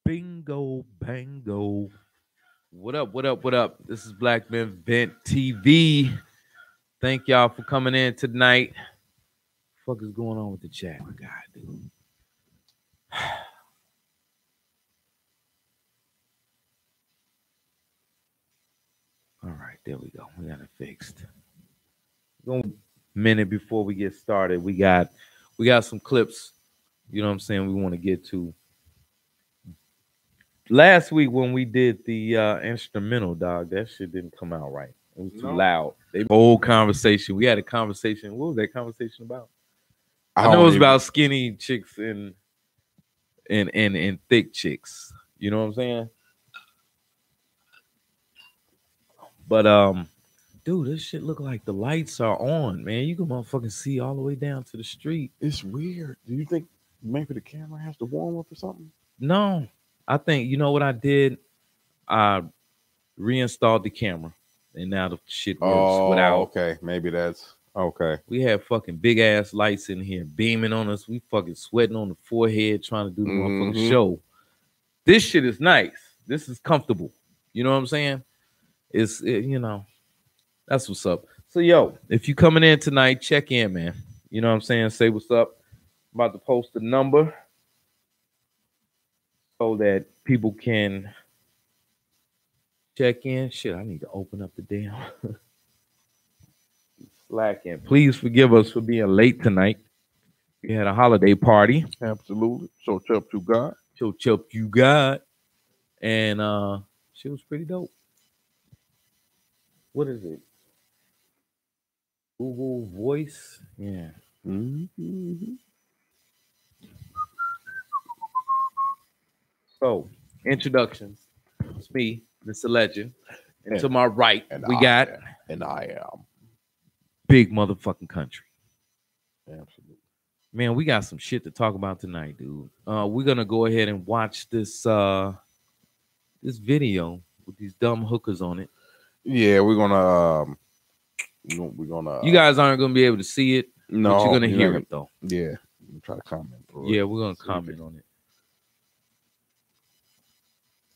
Bingo, bango. What up, what up, what up? This is BlackMenVentTV. Thank y'all for coming in tonight. What the fuck is going on with the chat? My God, dude. All right, there we go. We got it fixed. A minute before we get started, we got some clips, you know what I'm saying, we want to get to. Last week when we did the instrumental, dog, that shit didn't come out right. It was too loud. They old conversation. We had a conversation. What was that conversation about? I know it was about skinny chicks and thick chicks. You know what I'm saying? But dude, this shit look like the lights are on, man. You can motherfucking see all the way down to the street. It's weird. Do you think maybe the camera has to warm up or something? No. I think, you know what I did? I reinstalled the camera, and now the shit works without. Okay, maybe that's okay. We had fucking big ass lights in here beaming on us. We fucking sweating on the forehead trying to do the motherfucking show. This shit is nice. This is comfortable. You know what I'm saying? You know, that's what's up. So, yo, if you coming in tonight, check in, man. You know what I'm saying? Say what's up. I'm about to post the number so that people can check in. Shit, I need to open up the damn Slack in. Please forgive us for being late tonight. We had a holiday party. Absolutely. So chup to God. So chup you God. And shit was pretty dope. What is it? Google Voice? Yeah. So, introductions. It's me, Mr. Legend. And to my right, And I am. Big motherfucking country. Absolutely. Man, we got some shit to talk about tonight, dude. We're gonna go ahead and watch this this video with these dumb hookers on it. Yeah, we're gonna you guys aren't gonna be able to see it, no, but you're gonna hear it though. Yeah. Try to comment through Yeah, it. we're gonna comment on it.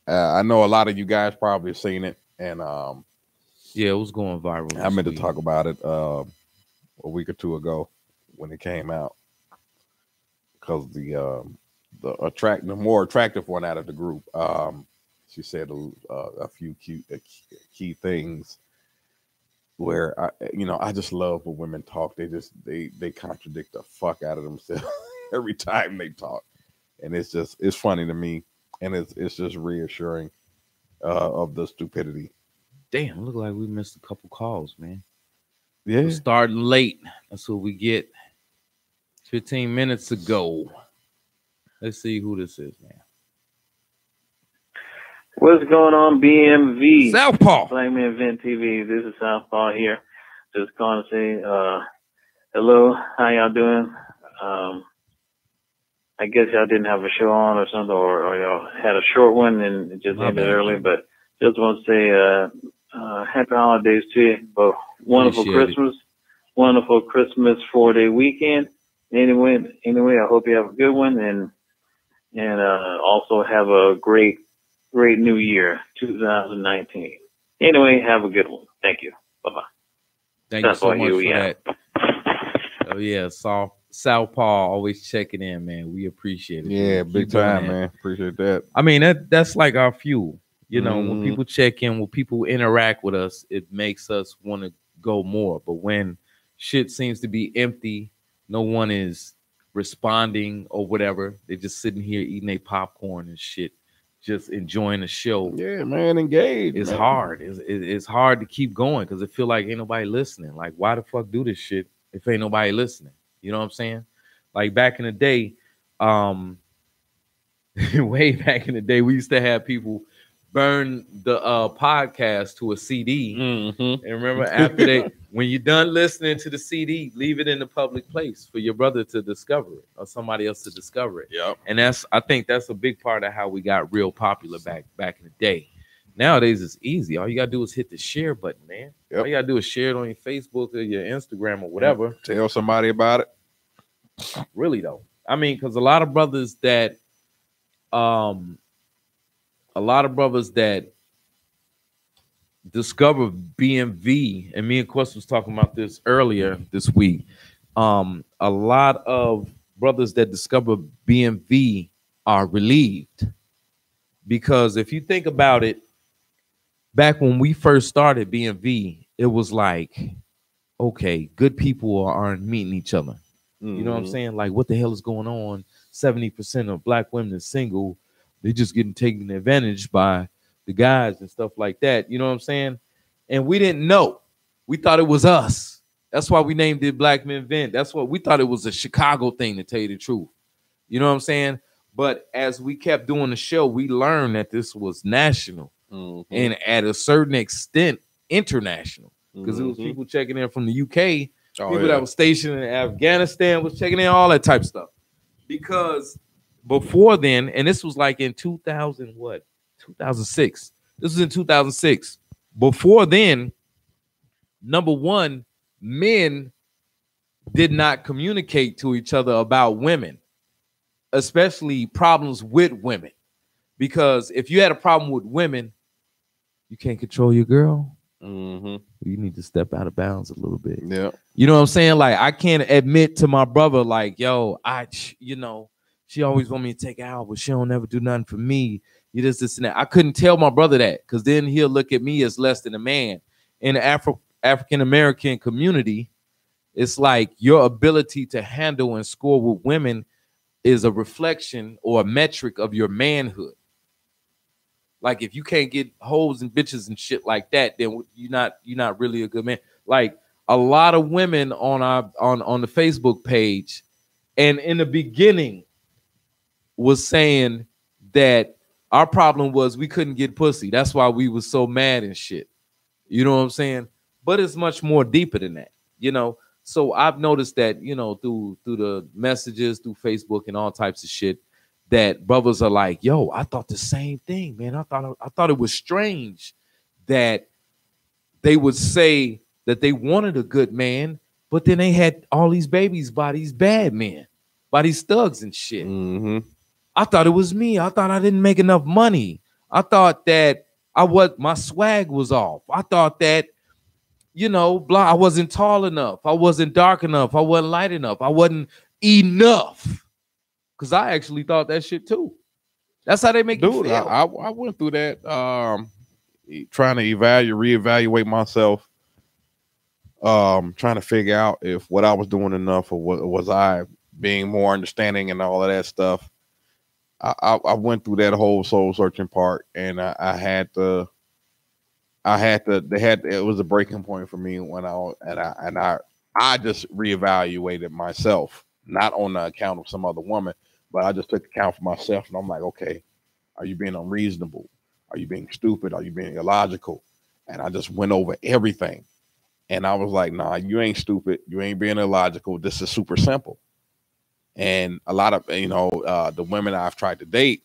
I know a lot of you guys probably have seen it, and yeah, it was going viral. I meant to talk about it a week or two ago when it came out, because the more attractive one out of the group, she said a few key things where I just love when women talk. They contradict the fuck out of themselves every time they talk, and it's funny to me, and it's just reassuring of the stupidity. Damn, look like we missed a couple calls, man. Yeah, we're starting late. That's what we get. 15 minutes ago. Let's see who this is, man. What's going on, BMV? Southpaw. BlackMenVentTV. This is Southpaw here. Just calling to say hello. How y'all doing? I guess y'all didn't have a show on or something, or y'all had a short one and it just ended early. But just want to say happy holidays to you. But wonderful Christmas. Wonderful Christmas 4-day weekend. Anyway, I hope you have a good one, and also have a great new year, 2019. Anyway, have a good one. Thank you. Bye-bye. Thank you so much for that. Oh, yeah. Southpaw always checking in, man. We appreciate it. Yeah, big time, man. Appreciate that. I mean, that's like our fuel. You know, when people check in, when people interact with us, it makes us want to go more. But when shit seems to be empty, no one is responding or whatever, they're just sitting here eating their popcorn and shit, just enjoying the show. Yeah, man, engaged. It's hard. It's hard to keep going because it feel like ain't nobody listening. Like, why the fuck do this shit if ain't nobody listening? You know what I'm saying? Like back in the day, way back in the day, we used to have people burn the podcast to a CD. And remember, after when you're done listening to the CD, leave it in the public place for your brother to discover it or somebody else to discover it. Yep. And I think that's a big part of how we got real popular back in the day. Nowadays it's easy. All you gotta do is hit the share button, man. Yep. All you gotta do is share it on your Facebook or your Instagram or whatever. Tell somebody about it. Really though. I mean, because a lot of brothers that a lot of brothers that discover BMV, and me and Quest was talking about this earlier this week. A lot of brothers that discover BMV are relieved, because if you think about it, back when we first started BMV, it was like, okay, good people aren't meeting each other. You know what I'm saying? Like, what the hell is going on? 70% of black women are single. They're just getting taken advantage by the guys and stuff like that. You know what I'm saying? And we didn't know. We thought it was us. That's why we named it Black Men Vent. That's what we thought it was, a Chicago thing, to tell you the truth. You know what I'm saying? But as we kept doing the show, we learned that this was national and at a certain extent international, because it was people checking in from the UK. People that were stationed in Afghanistan was checking in, all that type of stuff. Because before then, and this was like in 2006. This was in 2006. Before then, number one, men did not communicate to each other about women, especially problems with women. Because if you had a problem with women, you can't control your girl. You need to step out of bounds a little bit. Yeah. You know what I'm saying? Like, I can't admit to my brother, like, yo, she always want me to take her out, but she don't ever do nothing for me. You this and that. I couldn't tell my brother that, because then he'll look at me as less than a man. In the African-American community, it's like your ability to handle and score with women is a reflection or a metric of your manhood. Like, if you can't get hoes and bitches and shit like that, then you're not really a good man. Like, a lot of women on the Facebook page, and in the beginning, was saying that our problem was we couldn't get pussy. That's why we was so mad and shit. You know what I'm saying? But it's much more deeper than that, you know. So I've noticed that, you know, through the messages, through Facebook and all types of shit, that brothers are like, yo, I thought the same thing, man. I thought it was strange that they would say that they wanted a good man, but then they had all these babies by these bad men, by these thugs and shit. I thought it was me. I thought I didn't make enough money. I thought that my swag was off. I thought that, you know, I wasn't tall enough. I wasn't dark enough. I wasn't light enough. I wasn't enough. Because I actually thought that shit too. That's how they make you feel. I went through that, trying to reevaluate myself, trying to figure out if what I was doing enough, or was I being more understanding and all of that stuff. I went through that whole soul searching part, and it was a breaking point for me when I just reevaluated myself, not on the account of some other woman, but I just took account for myself, and I'm like, okay, are you being unreasonable? Are you being stupid? Are you being illogical? And I just went over everything, and I was like, nah, you ain't stupid. You ain't being illogical. This is super simple. And a lot of, the women I've tried to date,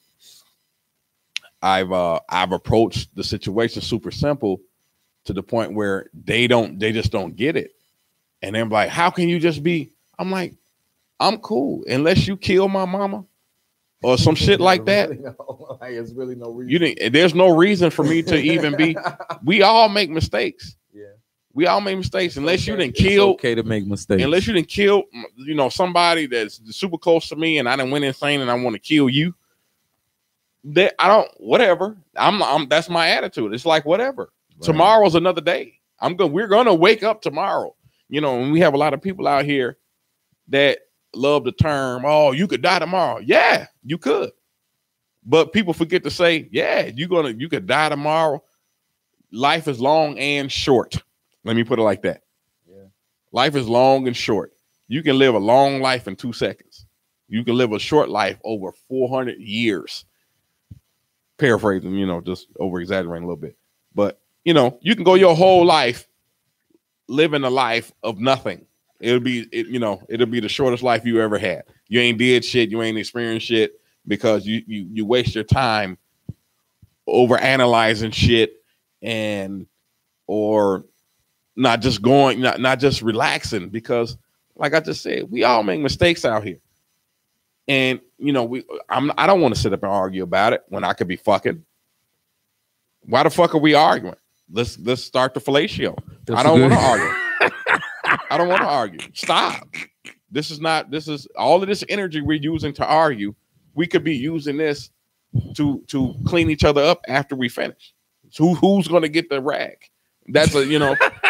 I've approached the situation super simple, to the point where they just don't get it. And they're like, how can you just be? I'm like, I'm cool unless you kill my mama or some shit like that. There's really no reason. There's no reason for me to even be. We all make mistakes. Yeah, we all make mistakes. Unless you didn't kill. It's okay to make mistakes. Unless you didn't kill, somebody that's super close to me, and I done went insane, and I want to kill you. That I don't. Whatever. I'm. That's my attitude. It's like whatever. Right. Tomorrow's another day. We're gonna wake up tomorrow. And we have a lot of people out here that love the term, oh, you could die tomorrow. Yeah, you could. But people forget to say, yeah, you could die tomorrow. Life is long and short. Let me put it like that. Yeah. Life is long and short. You can live a long life in 2 seconds. You can live a short life over 400 years. Paraphrasing, just over exaggerating a little bit. But, you can go your whole life living a life of nothing. It'll be the shortest life you ever had. You ain't did shit. You ain't experienced shit, because you waste your time over analyzing shit, or not just relaxing, because like I just said, we all make mistakes out here. And I don't want to sit up and argue about it when I could be fucking. Why the fuck are we arguing? Let's start the fellatio. I don't want to argue. I don't want to argue. Stop. This is all of this energy we're using to argue. We could be using this to clean each other up after we finish. So who's going to get the rag? That's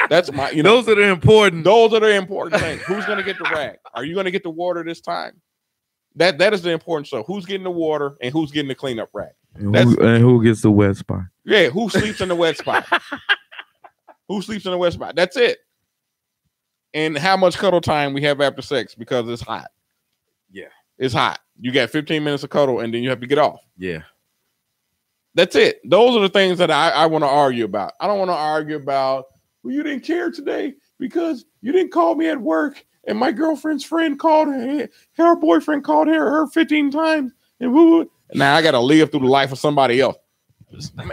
that's my, those are the important things. Who's going to get the rag? Are you going to get the water this time? That is the important stuff. Who's getting the water and who's getting the cleanup rag? And who gets the wet spot? Yeah, who sleeps in the wet spot? Who sleeps in the wet spot? That's it. And how much cuddle time we have after sex because it's hot. Yeah. It's hot. You got 15 minutes of cuddle and then you have to get off. Yeah. That's it. Those are the things that I want to argue about. I don't want to argue about, well, you didn't care today because you didn't call me at work and my girlfriend's friend called her boyfriend called her 15 times and woo. Now I got to live through the life of somebody else. Man,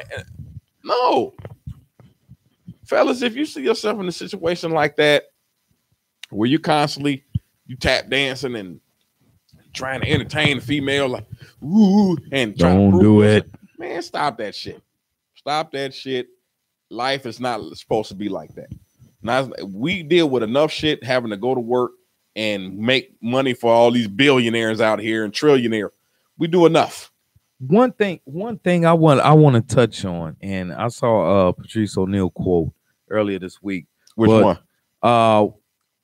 no. Fellas, if you see yourself in a situation like that, where you constantly tap dancing and trying to entertain the female, like ooh, and don't do it, man. Stop that shit. Stop that shit. Life is not supposed to be like that. Now we deal with enough shit having to go to work and make money for all these billionaires out here and trillionaires. We do enough. One thing I want to touch on, and I saw Patrice O'Neal quote earlier this week. Which one?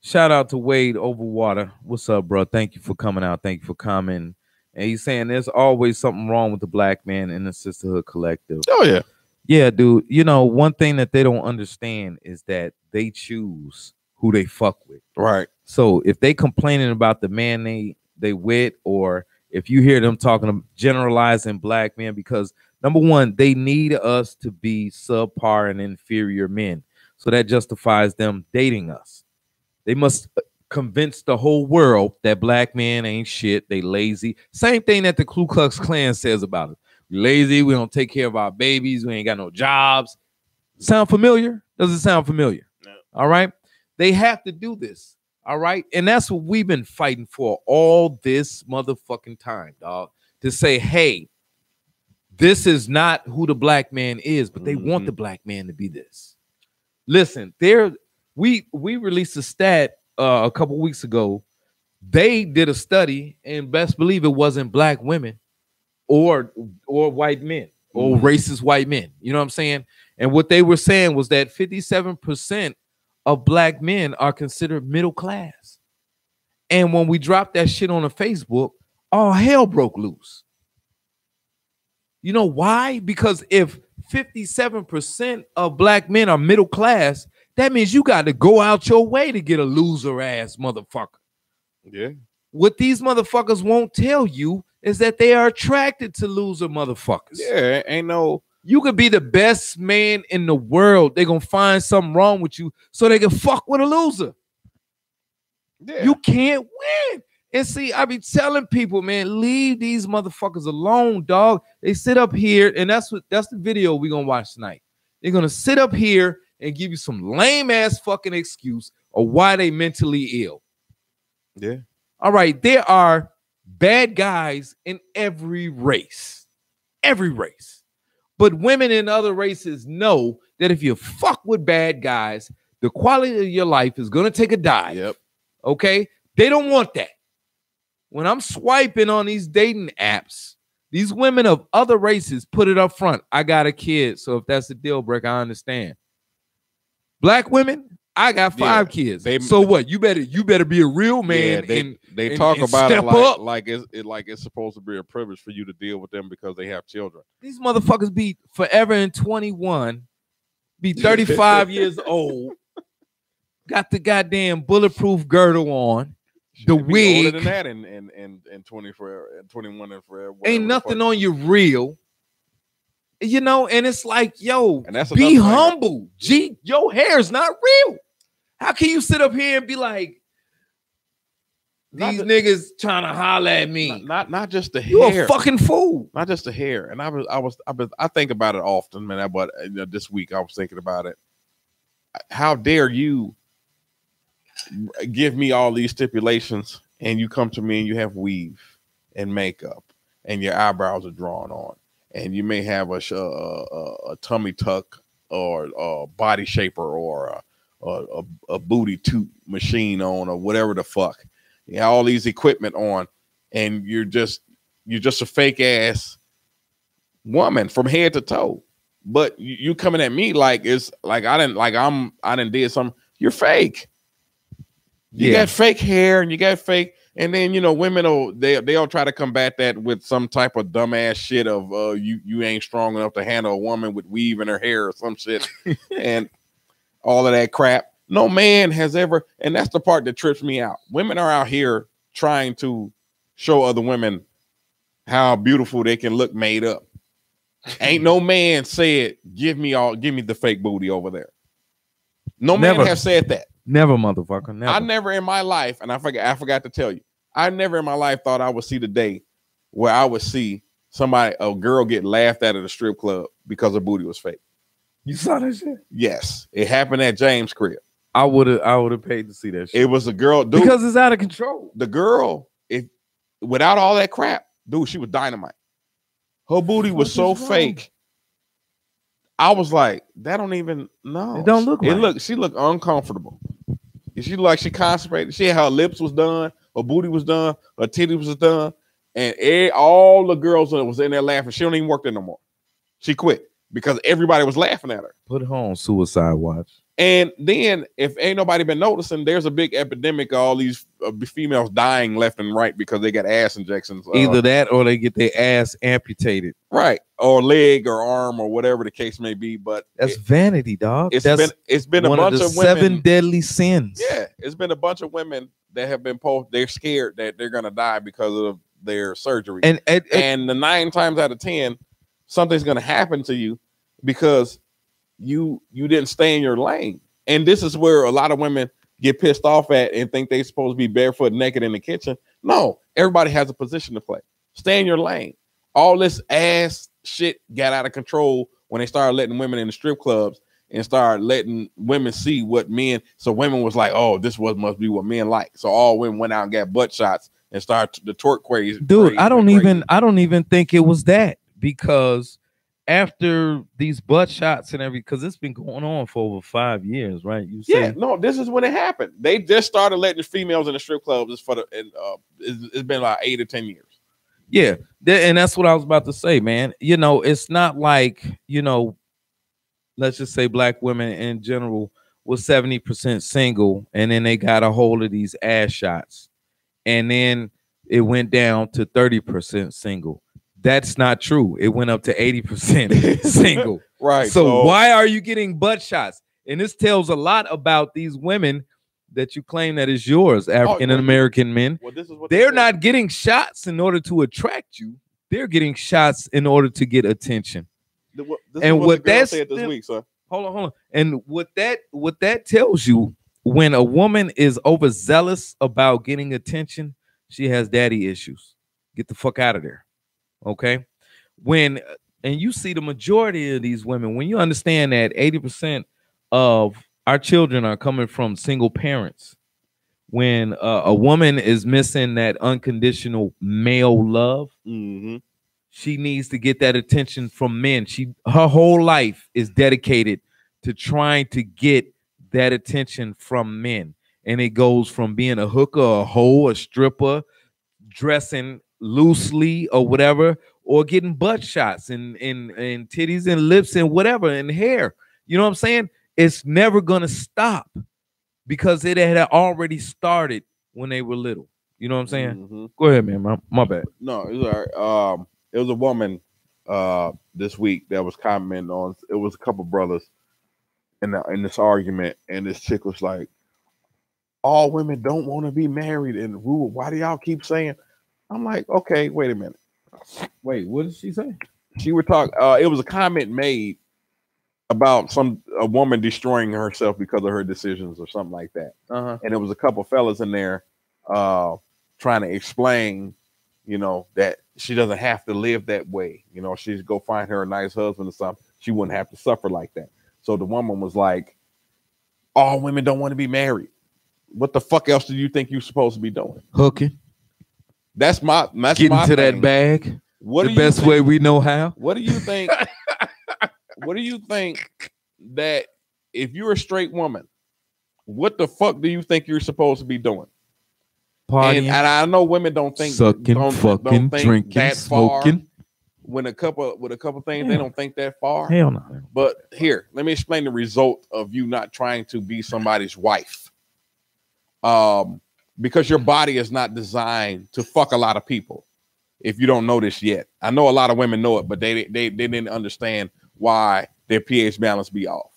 Shout out to Wade Overwater. What's up, bro? Thank you for coming out. Thank you for coming. And he's saying there's always something wrong with the black man in the sisterhood collective. Oh, yeah. Yeah, dude. One thing that they don't understand is that they choose who they fuck with. Right. So if they complaining about the man they with, or if you hear them generalizing black men, because number one, they need us to be subpar and inferior men. So that justifies them dating us. They must convince the whole world that black men ain't shit. They lazy. Same thing that the Ku Klux Klan says about us. We lazy. We don't take care of our babies. We ain't got no jobs. Sound familiar? Does it sound familiar? No. All right. They have to do this. All right. And that's what we've been fighting for all this motherfucking time, dog. To say, hey, this is not who the black man is, but they want the black man to be this. Listen, we released a stat a couple weeks ago. They did a study, and best believe it wasn't black women or white men or racist white men. You know what I'm saying? And what they were saying was that 57% of black men are considered middle class. And when we dropped that shit on the Facebook, all hell broke loose. You know why? Because if 57% of black men are middle class, that means you got to go out your way to get a loser ass motherfucker. Yeah. What these motherfuckers won't tell you is that they are attracted to loser motherfuckers. Yeah, ain't no. You could be the best man in the world. They're going to find something wrong with you so they can fuck with a loser. Yeah. You can't win. And see, I be telling people, man, leave these motherfuckers alone, dog. They sit up here, and that's the video we're going to watch tonight. They're going to sit up here and give you some lame-ass fucking excuse of why they mentally ill. Yeah. All right, there are bad guys in every race. Every race. But women in other races know that if you fuck with bad guys, the quality of your life is going to take a dive. Yep. Okay? They don't want that. When I'm swiping on these dating apps, these women of other races put it up front. I got a kid, so if that's a deal breaker, I understand. Black women, I got 5 kids. So what? You better be a real man. Yeah, they talk about it like it's supposed to be a privilege for you to deal with them because they have children. These motherfuckers be forever in 21, be 35 years old, got the goddamn bulletproof girdle on. The wig older than that in 20 for 21 and forever. Ain't nothing on you real, and it's like, yo, and that's be humble. Gee, your hair's not real. How can you sit up here and be like, these niggas trying to holler at me? Not just the hair. You're a fucking fool. Not just the hair. And I think about it often, man. But this week I was thinking about it. How dare you give me all these stipulations and you come to me and you have weave and makeup and your eyebrows are drawn on and you may have a tummy tuck or a body shaper or a booty toot machine on or whatever the fuck. You have all these equipment on, and you're just a fake ass woman from head to toe. But you coming at me like it's like I didn't did something. You're fake. You got fake hair and you got fake, and then women they'll try to combat that with some type of dumbass shit of you ain't strong enough to handle a woman with weave in her hair or some shit and all of that crap. No man has ever, and that's the part that trips me out. Women are out here trying to show other women how beautiful they can look made up. Ain't no man said, give me the fake booty over there. No man has said that. Never, motherfucker. Never. I never in my life, and I forgot to tell you, I never in my life thought I would see the day where I would see a girl get laughed at a strip club because her booty was fake. You saw that shit? Yes. It happened at James' crib. I would have paid to see that shit. It was a girl, dude. Because it's out of control. The girl, without all that crap, dude, she was dynamite. Her booty was so fake. I was like, that don't even know. It don't look right. She looked uncomfortable. She looked like she constipated. She had her lips was done, her booty was done, her titties was done, and all the girls that was in there laughing. She don't even work there no more. She quit because everybody was laughing at her. Put her on suicide watch. And then, if ain't nobody been noticing, there's a big epidemic of all these females dying left and right because they got ass injections. Either that or they get their ass amputated. Right. Or leg or arm or whatever the case may be. But that's vanity, dog. It's been a bunch of women. 7 deadly sins. Yeah. It's been a bunch of women that have been they're scared that they're going to die because of their surgery. And the 9 times out of 10, something's going to happen to you because you didn't stay in your lane. And this is where a lot of women get pissed off at and think they're supposed to be barefoot naked in the kitchen. No, everybody has a position to play. Stay in your lane. All this ass shit got out of control when they started letting women in the strip clubs and started letting women see what men. So women was like, oh, this must be what men like. So all women went out and got butt shots and started the twerk crazy. Dude, I don't even think it was that, because after these butt shots and because it's been going on for over 5 years, right? No, this is when it happened. They just started letting the females in the strip clubs it's been like 8 or 10 years. Yeah, and that's what I was about to say, man. It's not like, let's just say black women in general was 70% single, and then they got a hold of these ass shots, and then it went down to 30% single. That's not true. It went up to 80% single. Right. So why are you getting butt shots? And this tells a lot about these women that you claim that is yours, African American men. Well, this is what they're not getting shots in order to attract you. They're getting shots in order to get attention. And what that said this week, sir. Hold on. And what that tells you, when a woman is overzealous about getting attention, she has daddy issues. Get the fuck out of there. Okay. And you see the majority of these women, when you understand that 80% of our children are coming from single parents, when a woman is missing that unconditional male love, she needs to get that attention from men. Her whole life is dedicated to trying to get that attention from men. And it goes from being a hooker, a hoe, a stripper, dressing loosely or whatever, or getting butt shots and titties and lips and whatever and hair. You know what I'm saying? It's never gonna stop because it had already started when they were little. You know what I'm saying? Go ahead, man. My bad. No, it was all right. It was a woman this week that was commenting on. It was a couple brothers in this argument, and this chick was like, "All women don't want to be married, and why do y'all keep saying?" I'm like, okay, wait a minute. Wait, what did she say? She would talk. It was a comment made about a woman destroying herself because of her decisions or something like that. And it was a couple fellas in there trying to explain, that she doesn't have to live that way. She'd go find her a nice husband or something. She wouldn't have to suffer like that. So the woman was like, all women don't want to be married. What the fuck else do you think you're supposed to be doing? Hooking. That's getting my to thing. that bag. What the best way we know how. What do you think? What do you think that if you're a straight woman, what the fuck do you think you're supposed to be doing? Partying, and I know women don't think sucking, fucking, drinking, that smoking. Far. With a couple things, they don't think that far. Hell no. But here, let me explain the result of you not trying to be somebody's wife. Because your body is not designed to fuck a lot of people. If you don't know this yet, I know a lot of women know it, but they didn't understand why their pH balance be off.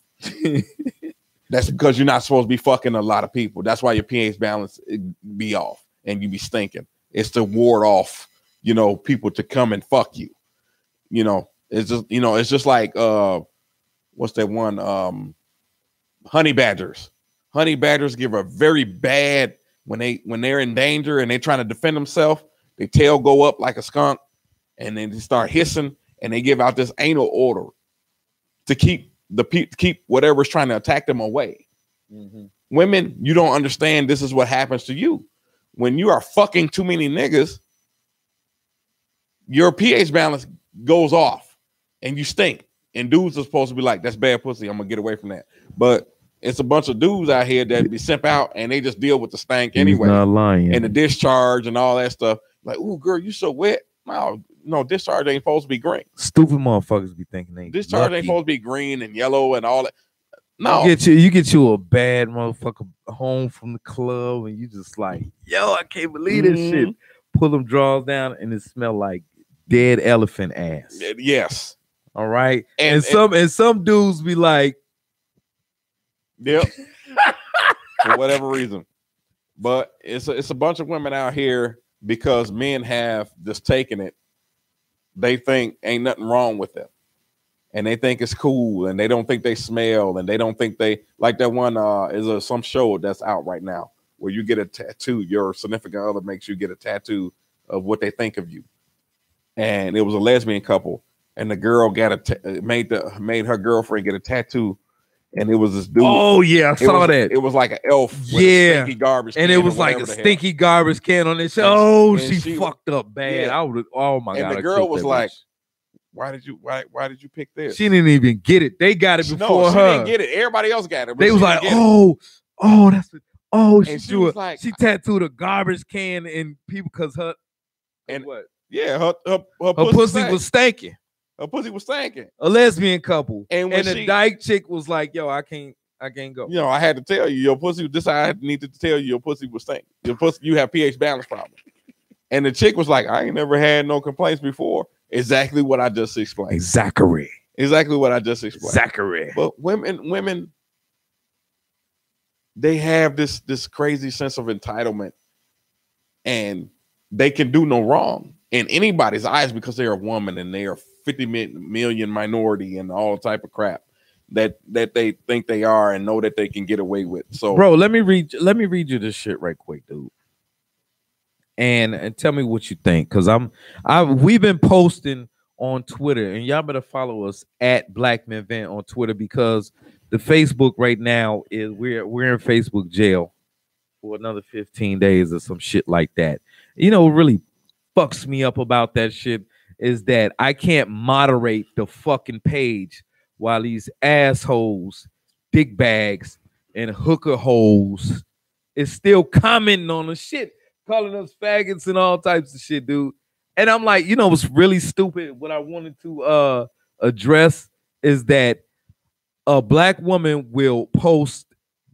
That's because you're not supposed to be fucking a lot of people. That's why your pH balance be off and you be stinking. It's to ward off, people to come and fuck you. It's just like what's that one? Honey badgers. Honey badgers give a very bad when they're in danger and they're trying to defend themselves. Their tail go up like a skunk, and then they start hissing, and they give out this anal odor to keep whatever's trying to attack them away. Mm-hmm. Women, you don't understand. This is what happens to you when you are fucking too many niggas. Your pH balance goes off, and you stink. And dudes are supposed to be like, "That's bad pussy. I'm gonna get away from that." But it's a bunch of dudes out here that be sent out, and they just deal with the stank anyway. Not lying. And the discharge and all that stuff. Like, "Ooh, girl, you so wet." No, discharge ain't supposed to be green. Stupid motherfuckers be thinking they discharge lucky. Ain't supposed to be green and yellow and all that. No, you get you a bad motherfucker home from the club, and you just like, yo, I can't believe this shit. Pull them drawers down, and it smell like dead elephant ass. Yes. All right. And some dudes be like, yep. For whatever reason. But it's a bunch of women out here because men have just taken it. They think ain't nothing wrong with them. And they think it's cool, and they don't think they smell, and they don't think they like that one is some show that's out right now where you get a tattoo. Your significant other makes you get a tattoo of what they think of you. And it was a lesbian couple, and the girl made her girlfriend get a tattoo, and it was this dude. Oh yeah, I saw that. It was like an elf. Yeah, with a stinky garbage and it was like a stinky garbage can on this. Oh, she fucked up bad. Yeah. I would. Oh my god. And the girl was like, "Why did you pick this?" She didn't even get it. They got it before her. She didn't get it. Everybody else got it. They was like, that's it. Oh, she tattooed a garbage can in people because her and what? Yeah, her pussy was stanking. Her pussy was stanking. A lesbian couple, and the dyke chick was like, "Yo, I can't go." I had to tell you, your pussy. I needed to tell you, your pussy was stanking. Your pussy, you have pH balance problem. And the chick was like, "I ain't never had no complaints before." Exactly what I just explained. Zachary. Exactly what I just explained. Zachary. But women, they have this crazy sense of entitlement, and they can do no wrong in anybody's eyes because they're a woman and they are 50 million minority and all type of crap that they think they are and know that they can get away with. So, bro, let me read you this shit right quick, dude. And tell me what you think, because we've been posting on Twitter, and y'all better follow us at BlackMenVent on Twitter, because the Facebook right now is we're in Facebook jail for another 15 days or some shit like that. What really fucks me up about that shit is that I can't moderate the fucking page while these assholes, dick bags, and hooker holes is still commenting on the shit, calling us faggots and all types of shit, dude. And I'm like, what's really stupid, what I wanted to address is that a black woman will post,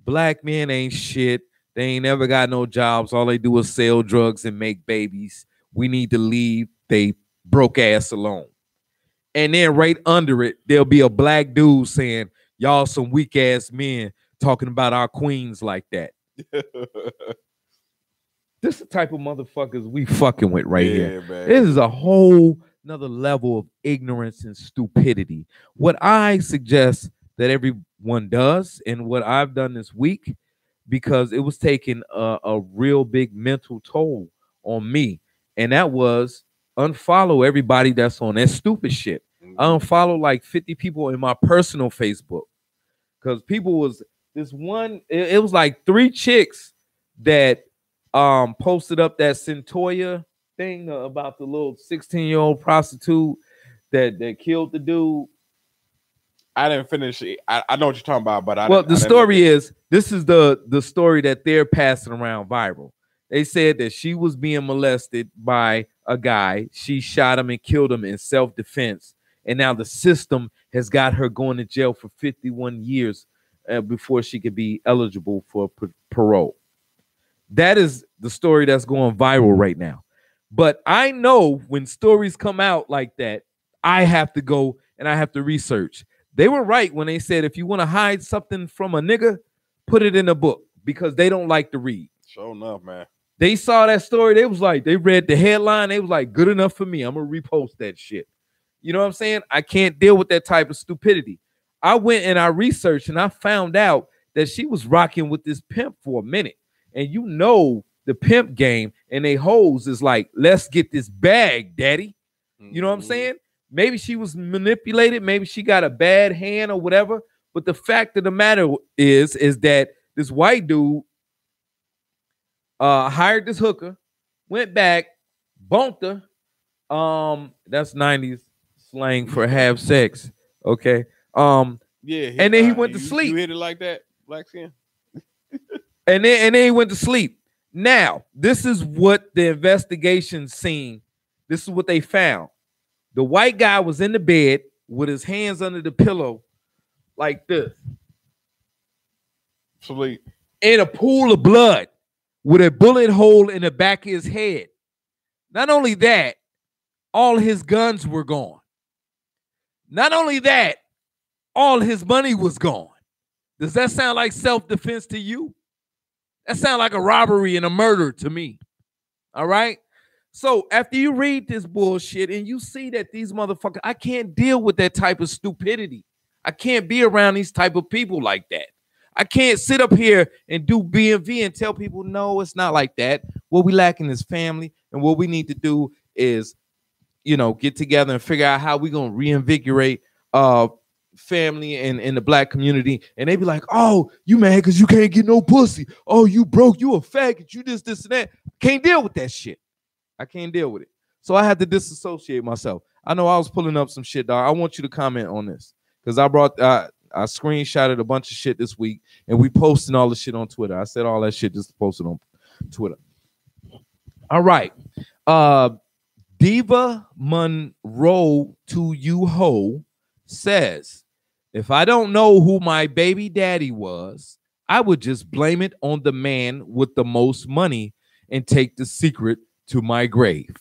black men ain't shit. They ain't never got no jobs. All they do is sell drugs and make babies. We need to leave they broke ass alone. And then right under it, there'll be a black dude saying, y'all some weak ass men talking about our queens like that. This is the type of motherfuckers we fucking with right here. Man. This is a whole another level of ignorance and stupidity. What I suggest that everyone does, and what I've done this week, because it was taking a real big mental toll on me, and that was unfollow everybody that's on that stupid shit. I unfollow like 50 people in my personal Facebook, because people was this one, it was like 3 chicks that posted up that Centoya thing about the little 16-year-old prostitute that killed the dude? I didn't finish it. I know what you're talking about, but the story is, this is the story that they're passing around viral. They said that she was being molested by a guy. She shot him and killed him in self-defense. And now the system has got her going to jail for 51 years before she could be eligible for parole. That is the story that's going viral right now. But I know when stories come out like that, I have to go and I have to research. They were right when they said if you want to hide something from a nigga, put it in a book, because they don't like to read. Sure enough, man. They saw that story. They was like, they read the headline. They was like, good enough for me. I'm going to repost that shit. You know what I'm saying? I can't deal with that type of stupidity. I went and I researched and I found out that she was rocking with this pimp for a minute. And you know the pimp game and they hoes is like, let's get this bag, daddy. You know what I'm saying? Maybe she was manipulated. Maybe she got a bad hand or whatever. But the fact of the matter is that this white dude hired this hooker, went back, bumped her. That's 90s slang for have sex. Okay. Yeah. And then he went to sleep. You hit it like that, Black Skin? and then he went to sleep. Now, this is what the investigation seen. This is what they found. The white guy was in the bed with his hands under the pillow like this. Sleep. In a pool of blood with a bullet hole in the back of his head. Not only that, all his guns were gone. Not only that, all his money was gone. Does that sound like self-defense to you? That sounds like a robbery and a murder to me. All right? So after you read this bullshit and you see that these motherfuckers, I can't deal with that type of stupidity. I can't be around these type of people like that. I can't sit up here and do BMV and tell people, no, it's not like that. What we lack is family. And what we need to do is, you know, get together and figure out how we're going to reinvigorate family and the black community. And they be like, oh, you mad because you can't get no pussy. Oh, you broke. You a faggot. You this and that. Can't deal with that shit. I can't deal with it. So I had to disassociate myself. I know I was pulling up some shit, dog. I want you to comment on this because I screenshotted a bunch of shit this week and we posting all the shit on Twitter. I said all that shit just posted on Twitter. All right. Diva Monroe to you ho says, if I don't know who my baby daddy was, I would just blame it on the man with the most money and take the secret to my grave.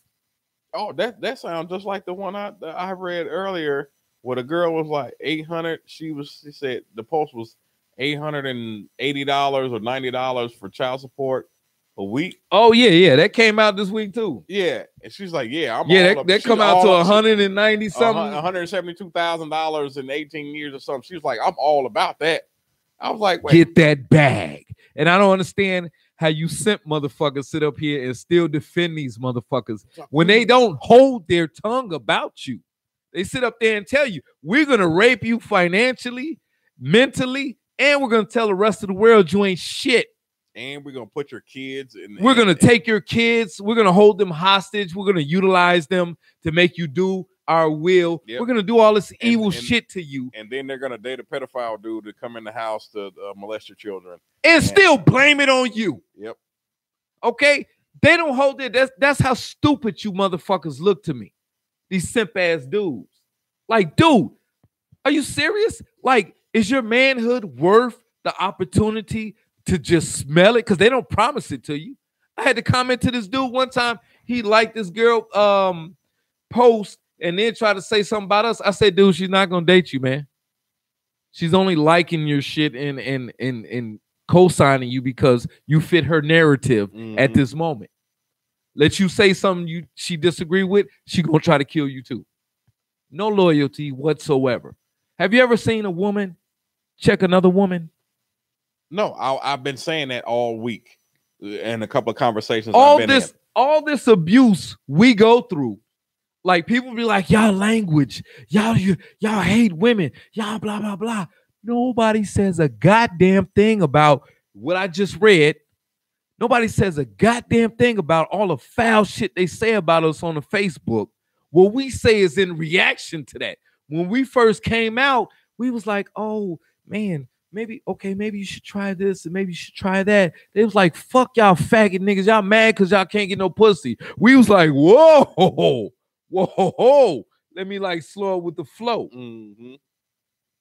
Oh, that sounds just like the one I read earlier where the girl was like 800. She said the post was $880 or $90 for child support a week. Oh yeah, that came out this week too. Yeah, and she's like, yeah, that come out to 190 something, $172,000 in 18 years or something. She was like, I'm all about that. I was like, wait. Get that bag. And I don't understand how you simp motherfuckers sit up here and still defend these motherfuckers when they don't hold their tongue about you. They sit up there and tell you, we're going to rape you financially, mentally, and we're going to tell the rest of the world you ain't shit. And we're going to put your kids in. We're going to take your kids. We're going to hold them hostage. We're going to utilize them to make you do our will. Yep. We're going to do all this evil shit to you. And then they're going to date a pedophile dude to come in the house to molest your children. And still blame it on you. Yep. Okay? They don't hold it. That's how stupid you motherfuckers look to me. These simp ass dudes. Like, dude, are you serious? Like, is your manhood worth the opportunity to just smell it? Because they don't promise it to you. I had to comment to this dude one time. He liked this girl post and then try to say something about us. I said, dude, she's not gonna date you, man. She's only liking your shit and co-signing you because you fit her narrative at this moment. Let you say something she disagree with, she gonna try to kill you too. No loyalty whatsoever. Have you ever seen a woman check another woman? No, I've been saying that all week in a couple of conversations. All this abuse we go through. Like people be like, y'all language, y'all hate women, y'all blah, blah, blah. Nobody says a goddamn thing about what I just read. Nobody says a goddamn thing about all the foul shit they say about us on the Facebook. What we say is in reaction to that. When we first came out, we was like, oh man, maybe you should try this and maybe you should try that. They was like, fuck y'all faggot niggas. Y'all mad because y'all can't get no pussy. We was like, whoa. Let me like slow it with the flow. Mm-hmm.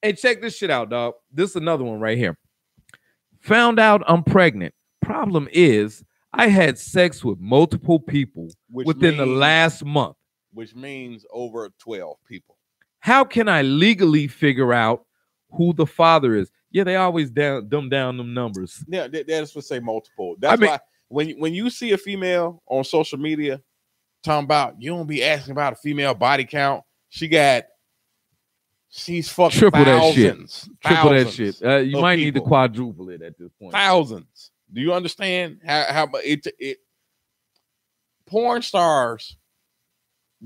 Hey, check this shit out, dog. This is another one right here. Found out I'm pregnant. Problem is, I had sex with multiple people within the last month. Which means over 12 people. How can I legally figure out who the father is? Yeah, they always dumb down them numbers. Yeah, that's what say multiple. That's why when you see a female on social media talking about, you don't be asking about a female body count. She's fucking triple thousands. That shit. Triple that shit. You might need to quadruple it at this point. Thousands. Do you understand how it porn stars?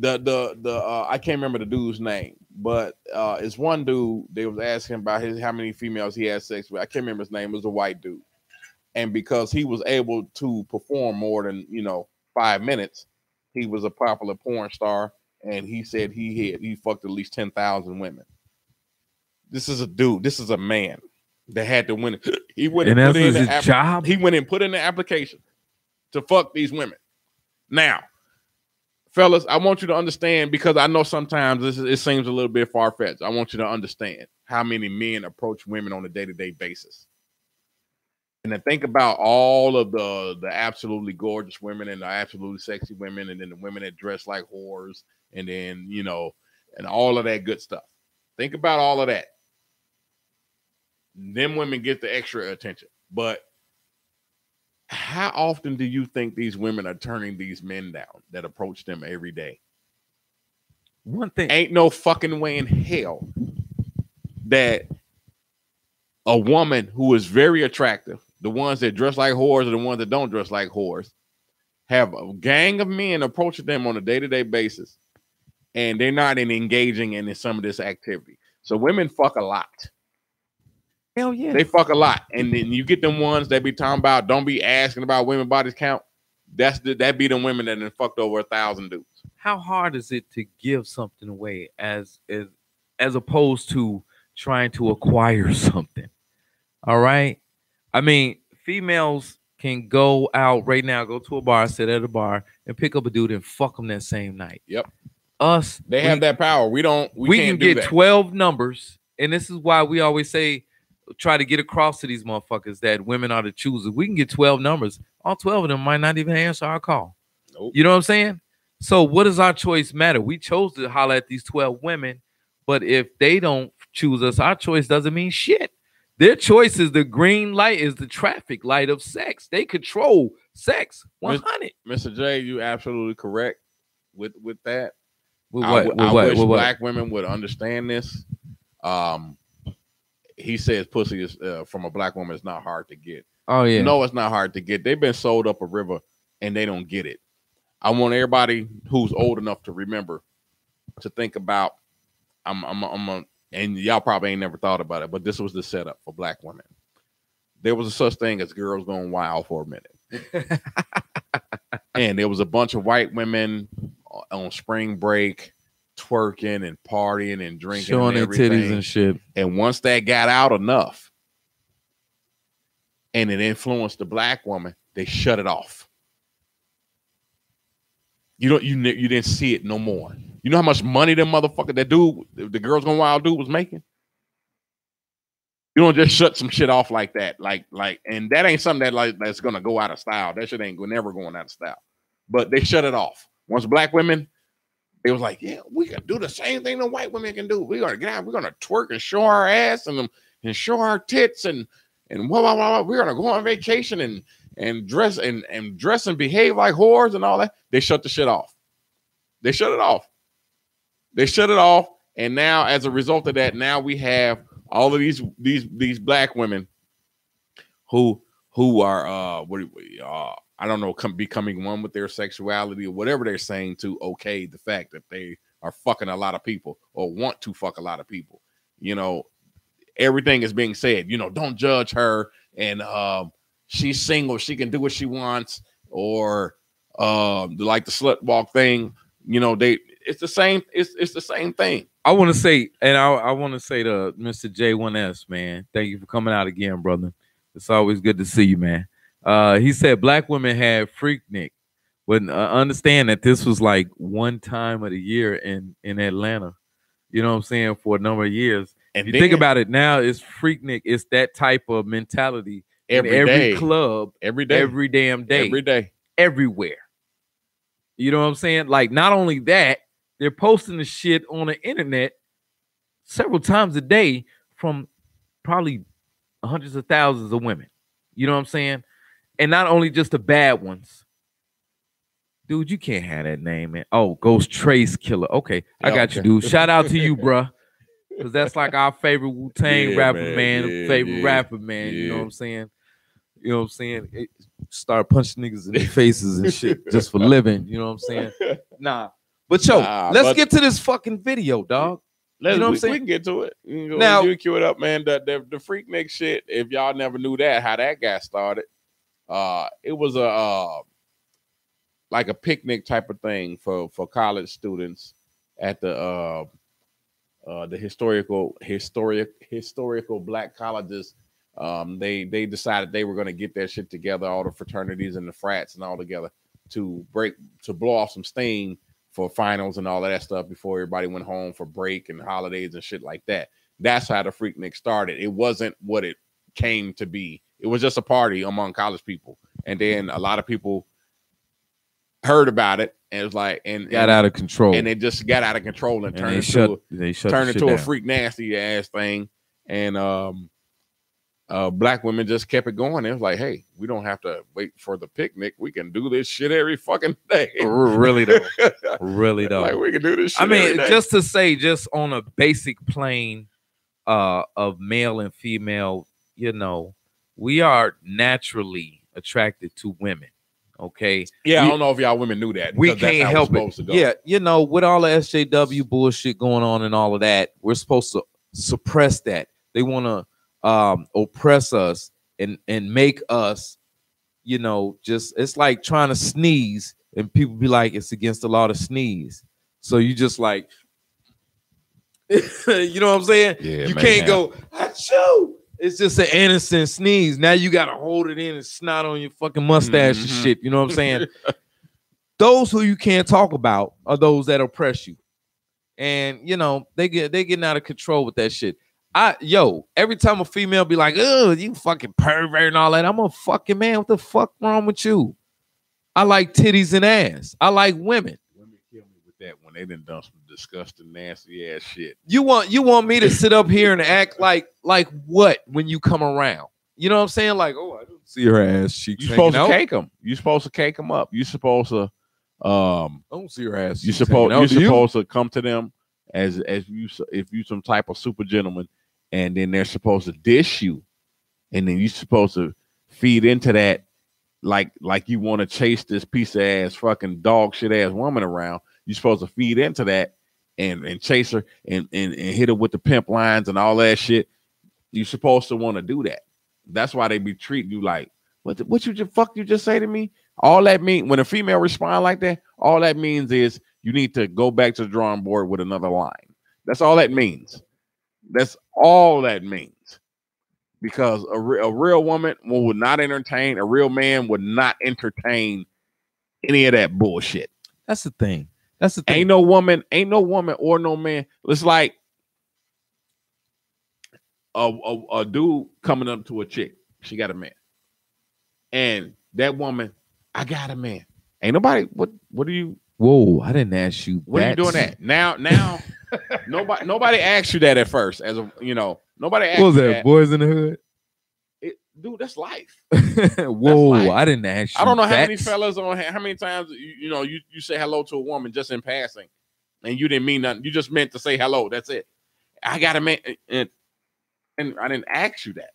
I can't remember the dude's name, but it's one dude. They was asking about how many females he had sex with. I can't remember his name. It was a white dude, and because he was able to perform more than 5 minutes, he was a popular porn star. And he said he fucked at least 10,000 women. This is a dude. This is a man that had to win it. He went and put in his job. He went and put in the application to fuck these women. Now, fellas, I want you to understand, because I know sometimes it seems a little bit far-fetched. I want you to understand how many men approach women on a day-to-day basis. And then think about all of the absolutely gorgeous women and the absolutely sexy women, and then the women that dress like whores, and then, and all of that good stuff. Think about all of that. Them women get the extra attention. But how often do you think these women are turning these men down that approach them every day? One thing. Ain't no fucking way in hell that a woman who is very attractive, the ones that dress like whores or the ones that don't dress like whores, have a gang of men approaching them on a day-to-day basis, and they're not engaging in some of this activity. So women fuck a lot. Hell yeah. They fuck a lot. And then you get them ones that be talking about, don't be asking about women bodies count. That be them women that done fucked over 1,000 dudes. How hard is it to give something away as opposed to trying to acquire something? All right. I mean, females can go out right now, go to a bar, sit at a bar, and pick up a dude and fuck them that same night. Yep. They have that power. We can get 12 numbers, and this is why we always say, try to get across to these motherfuckers that women are the choosers. We can get 12 numbers. All 12 of them might not even answer our call. Nope. You know what I'm saying? So what does our choice matter? We chose to holler at these 12 women, but if they don't choose us, our choice doesn't mean shit. Their choice is the green light, is the traffic light of sex. They control sex 100. Mr. J, you absolutely correct with that. I wish black women would understand this. He says pussy is from a black woman is not hard to get. Oh yeah. No, it's not hard to get. They've been sold up a river and they don't get it. I want everybody who's old enough to remember to think about. And y'all probably ain't never thought about it, but this was the setup for black women. There was a such thing as girls going wild for a minute. And there was a bunch of white women on spring break twerking and partying and drinking, showing and their titties and shit. And once that got out enough and it influenced the black woman, they shut it off. You didn't see it no more. You know how much money that motherfucker, that dude, the Girls Gone Wild dude was making? You don't just shut some shit off like that. And that ain't something that's gonna go out of style. That shit ain't never going out of style. But they shut it off. Once black women, they was like, yeah, we can do the same thing the white women can do. We're gonna twerk and show our ass and show our tits and blah, blah, blah. We're gonna go on vacation and dress and behave like whores and all that. They shut the shit off. They shut it off. And now, as a result of that, now we have all of these black women who are I don't know, becoming one with their sexuality or whatever they're saying to okay the fact that they are fucking a lot of people or want to fuck a lot of people. Everything is being said. Don't judge her, and she's single, she can do what she wants, or like the slut walk thing. You know, it's the same. It's the same thing. I want to say, and I want to say to Mr. J1S, man, thank you for coming out again, brother. It's always good to see you, man. He said black women had Freaknik, but understand that this was like one time of the year in Atlanta. You know what I'm saying? For a number of years. And you think about it now, it's Freaknik. It's that type of mentality every club, every day, every damn day, every day, everywhere. You know what I'm saying? Like, not only that, they're posting the shit on the internet several times a day from probably hundreds of thousands of women. You know what I'm saying? And not only just the bad ones. Dude, you can't have that name, man. Oh, Ghost Trace Killer. Okay, I got you, dude. Shout out to you, bruh. Because that's like our favorite Wu-Tang rapper, man. Favorite rapper, man. You know what I'm saying? You know what I'm saying? Start punching niggas in their faces and shit just for living. You know what I'm saying? Nah. But yo, let's get to this fucking video, dog. You know what I'm saying? We can get to it. Now, you cue it up, man. The Freaknik shit, if y'all never knew that, how that got started, it was like a picnic type of thing for college students at the historical black colleges. They decided they were going to get their shit together, all the fraternities and the frats and all together to blow off some steam for finals and all of that stuff before everybody went home for break and holidays and shit like that. That's how the Freaknik started. It wasn't what it came to be. It was just a party among college people. And then a lot of people heard about it and it was like, and got out of control. And it just got out of control and turned into a freak nasty ass thing. And black women just kept it going. It was like, hey, we don't have to wait for the picnic. We can do this shit every fucking day. Really though. Really though. Like, we can do this shit. I mean, just to say, just on a basic plane of male and female, you know, we are naturally attracted to women. Okay. Yeah, I don't know if y'all women knew that. We can't help it. Yeah, you know, with all the SJW bullshit going on and all of that, we're supposed to suppress that. They want to oppress us and make us, you know, just, it's like trying to sneeze and people be like, it's against the law to sneeze. So you just like, you know what I'm saying? Yeah, you can't go, achoo. It's just an innocent sneeze. Now you got to hold it in and snot on your fucking mustache and shit. You know what I'm saying? Those who you can't talk about are those that oppress you. And, you know, they getting out of control with that shit. Every time a female be like, oh, you fucking pervert and all that, I'm a fucking man. What the fuck wrong with you? I like titties and ass. I like women. Women kill me with that when they done some disgusting, nasty ass shit. You want me to sit up here and act like what when you come around? You know what I'm saying? Like, oh, I don't see her ass cheeks. You supposed to cake them. You supposed to cake them up. You supposed to I don't see her ass. You supposed to come to them as you, if you some type of super gentleman, and then they're supposed to dish you, and then you supposed to feed into that like you want to chase this piece of ass fucking dog shit ass woman around. You're supposed to feed into that and chase her and hit her with the pimp lines and all that shit. You're supposed to want to do that. That's why they be treating you like, what you just say to me? All that mean, when a female respond like that, all that means is you need to go back to the drawing board with another line. That's all that means. That's all that means. Because a real woman would not entertain, a real man would not entertain any of that bullshit. That's the thing. That's the thing. Ain't no woman or no man. It's like a dude coming up to a chick. She got a man. And that woman, I got a man. Ain't nobody, what are you? Whoa, I didn't ask you. What are you doing that? Now nobody asked you that at first. As a, you know, nobody asked you that. What was that, Boys in the Hood? Dude, that's life. Whoa, life. I didn't ask you. I don't know how many fellas how many times you say hello to a woman just in passing, and you didn't mean nothing. You just meant to say hello. That's it. I got a man, and I didn't ask you that.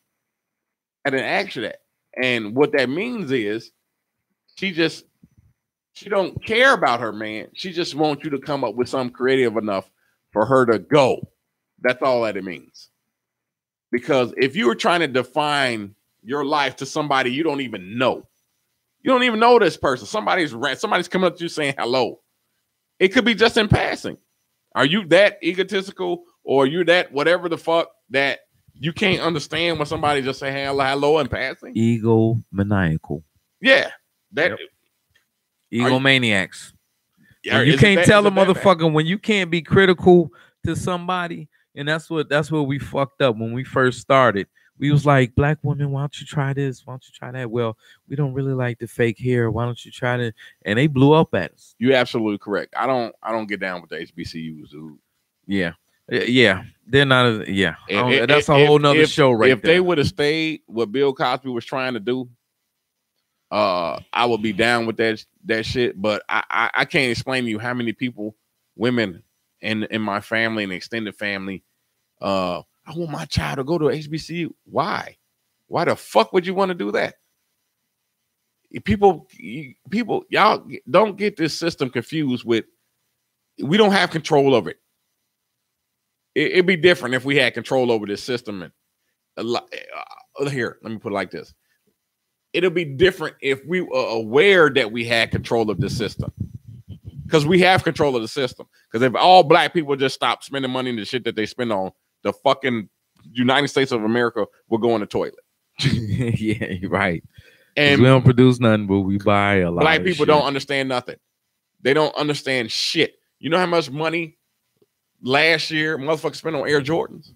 I didn't ask you that. And what that means is she don't care about her man. She just wants you to come up with something creative enough for her to go. That's all that it means. Because if you were trying to define your life to somebody you don't even know. You don't even know this person. Somebody's coming up to you saying hello. It could be just in passing. Are you that egotistical, or you that whatever the fuck that you can't understand when somebody just say hello in passing? Egomaniacal. Yeah. That egomaniacs. You can't tell a motherfucker when you can't be critical to somebody, and that's what we fucked up when we first started. We was like, black women, why don't you try this? Why don't you try that? Well, we don't really like the fake hair. Why don't you try that? And they blew up at us. You're absolutely correct. I don't get down with the HBCUs, dude. Yeah. They're not. That's a whole nother show right there. If they would have stayed what Bill Cosby was trying to do, I would be down with that shit. But I can't explain to you how many people, women in my family and extended family, I want my child to go to HBCU. Why? Why the fuck would you want to do that? People, y'all don't get this system confused with. We don't have control over it. It'd be different if we had control over this system. And here, let me put it like this: it'll be different if we were aware that we had control of the system, because we have control of the system. Because if all black people just stop spending money on the shit that they spend on, the fucking United States of America will go in the toilet. Yeah, you're right. And we don't produce nothing, but we buy a lot. Black people shit. Don't understand nothing. They don't understand shit. You know how much money last year motherfuckers spent on Air Jordans?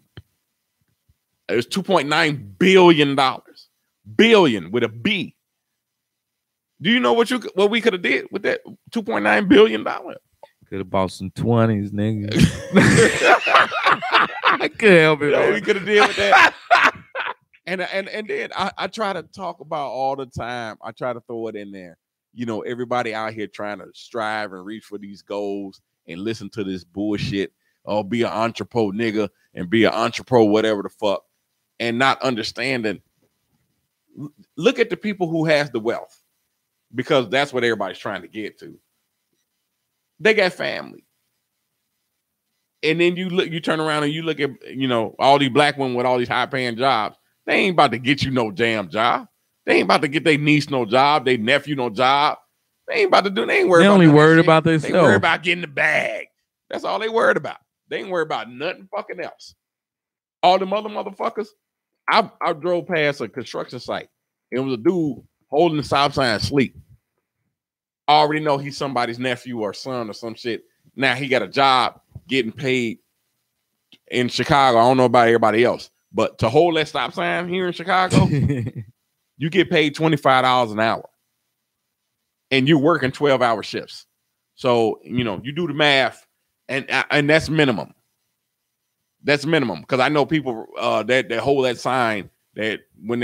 It was $2.9 billion. Billion with a B. Do you know what we could have did with that $2.9 billion? Could have bought some 20s, nigga. I couldn't help it. Man. We could have did with that. And then I try to talk about all the time. I try to throw it in there. You know, everybody out here trying to strive and reach for these goals and listen to this bullshit. Oh, be an entrepreneur nigga and be an entrepreneur, whatever the fuck, and not understanding. Look at the people who has the wealth, because that's what everybody's trying to get to. They got family. And then you turn around and you look at, all these black women with all these high paying jobs. They ain't about to get you no damn job. They ain't about to get their niece no job, their nephew no job. They ain't about to do. They ain't worried. They only worried about themselves. They worried about getting the bag. That's all they worried about. They ain't worried about nothing fucking else. All the motherfuckers. I drove past a construction site. It was a dude holding the stop sign asleep. I already know he's somebody's nephew or son or some shit. Now he got a job getting paid in Chicago. I don't know about everybody else, but to hold that stop sign here in Chicago, you get paid $25 an hour, and you're working 12-hour shifts. So you do the math, and that's minimum. That's minimum, because I know people that hold that sign that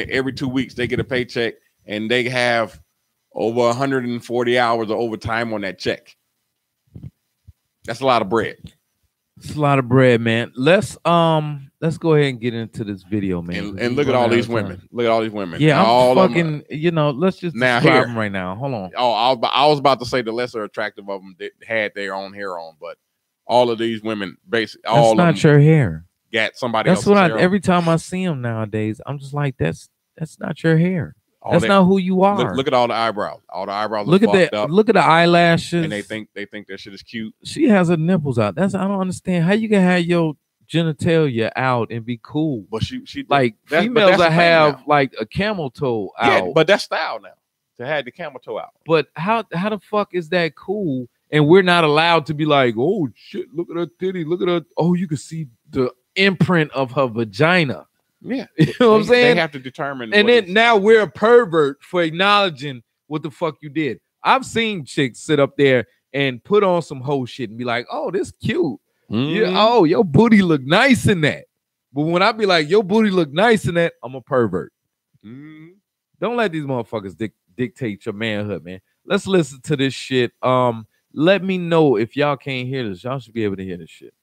every 2 weeks they get a paycheck and they have over 140 hours of overtime on that check. That's a lot of bread. It's a lot of bread, man. Let's go ahead and get into this video, man. And look at all these women. Look at all these women. Yeah, I'm fucking. Let's just describe them right now. Hold on. Oh, I was about to say the lesser attractive of them that had their own hair on, but all of these women, basically, all of them. That's not your hair. Got somebody. That's what every time I see them nowadays, I'm just like, that's not your hair. That's not who you are. Look at all the eyebrows. All the eyebrows. Look at that. Up, look at the eyelashes. And they think that shit is cute. She has her nipples out. I don't understand how you can have your genitalia out and be cool. But she like females that have like a camel toe out. Yeah, but that's style now to have the camel toe out. But how the fuck is that cool? And we're not allowed to be like, oh shit, look at her titty, look at her. Oh, you can see the imprint of her vagina. Yeah, you know what I'm saying? They have to determine. And then now we're a pervert for acknowledging what the fuck you did. I've seen chicks sit up there and put on some hoe shit and be like, "Oh, this cute. Oh, your booty look nice in that." But when I be like, "Your booty look nice in that," I'm a pervert. Don't let these motherfuckers dictate your manhood, man. Let's listen to this shit. Let me know if y'all can't hear this. Y'all should be able to hear this shit.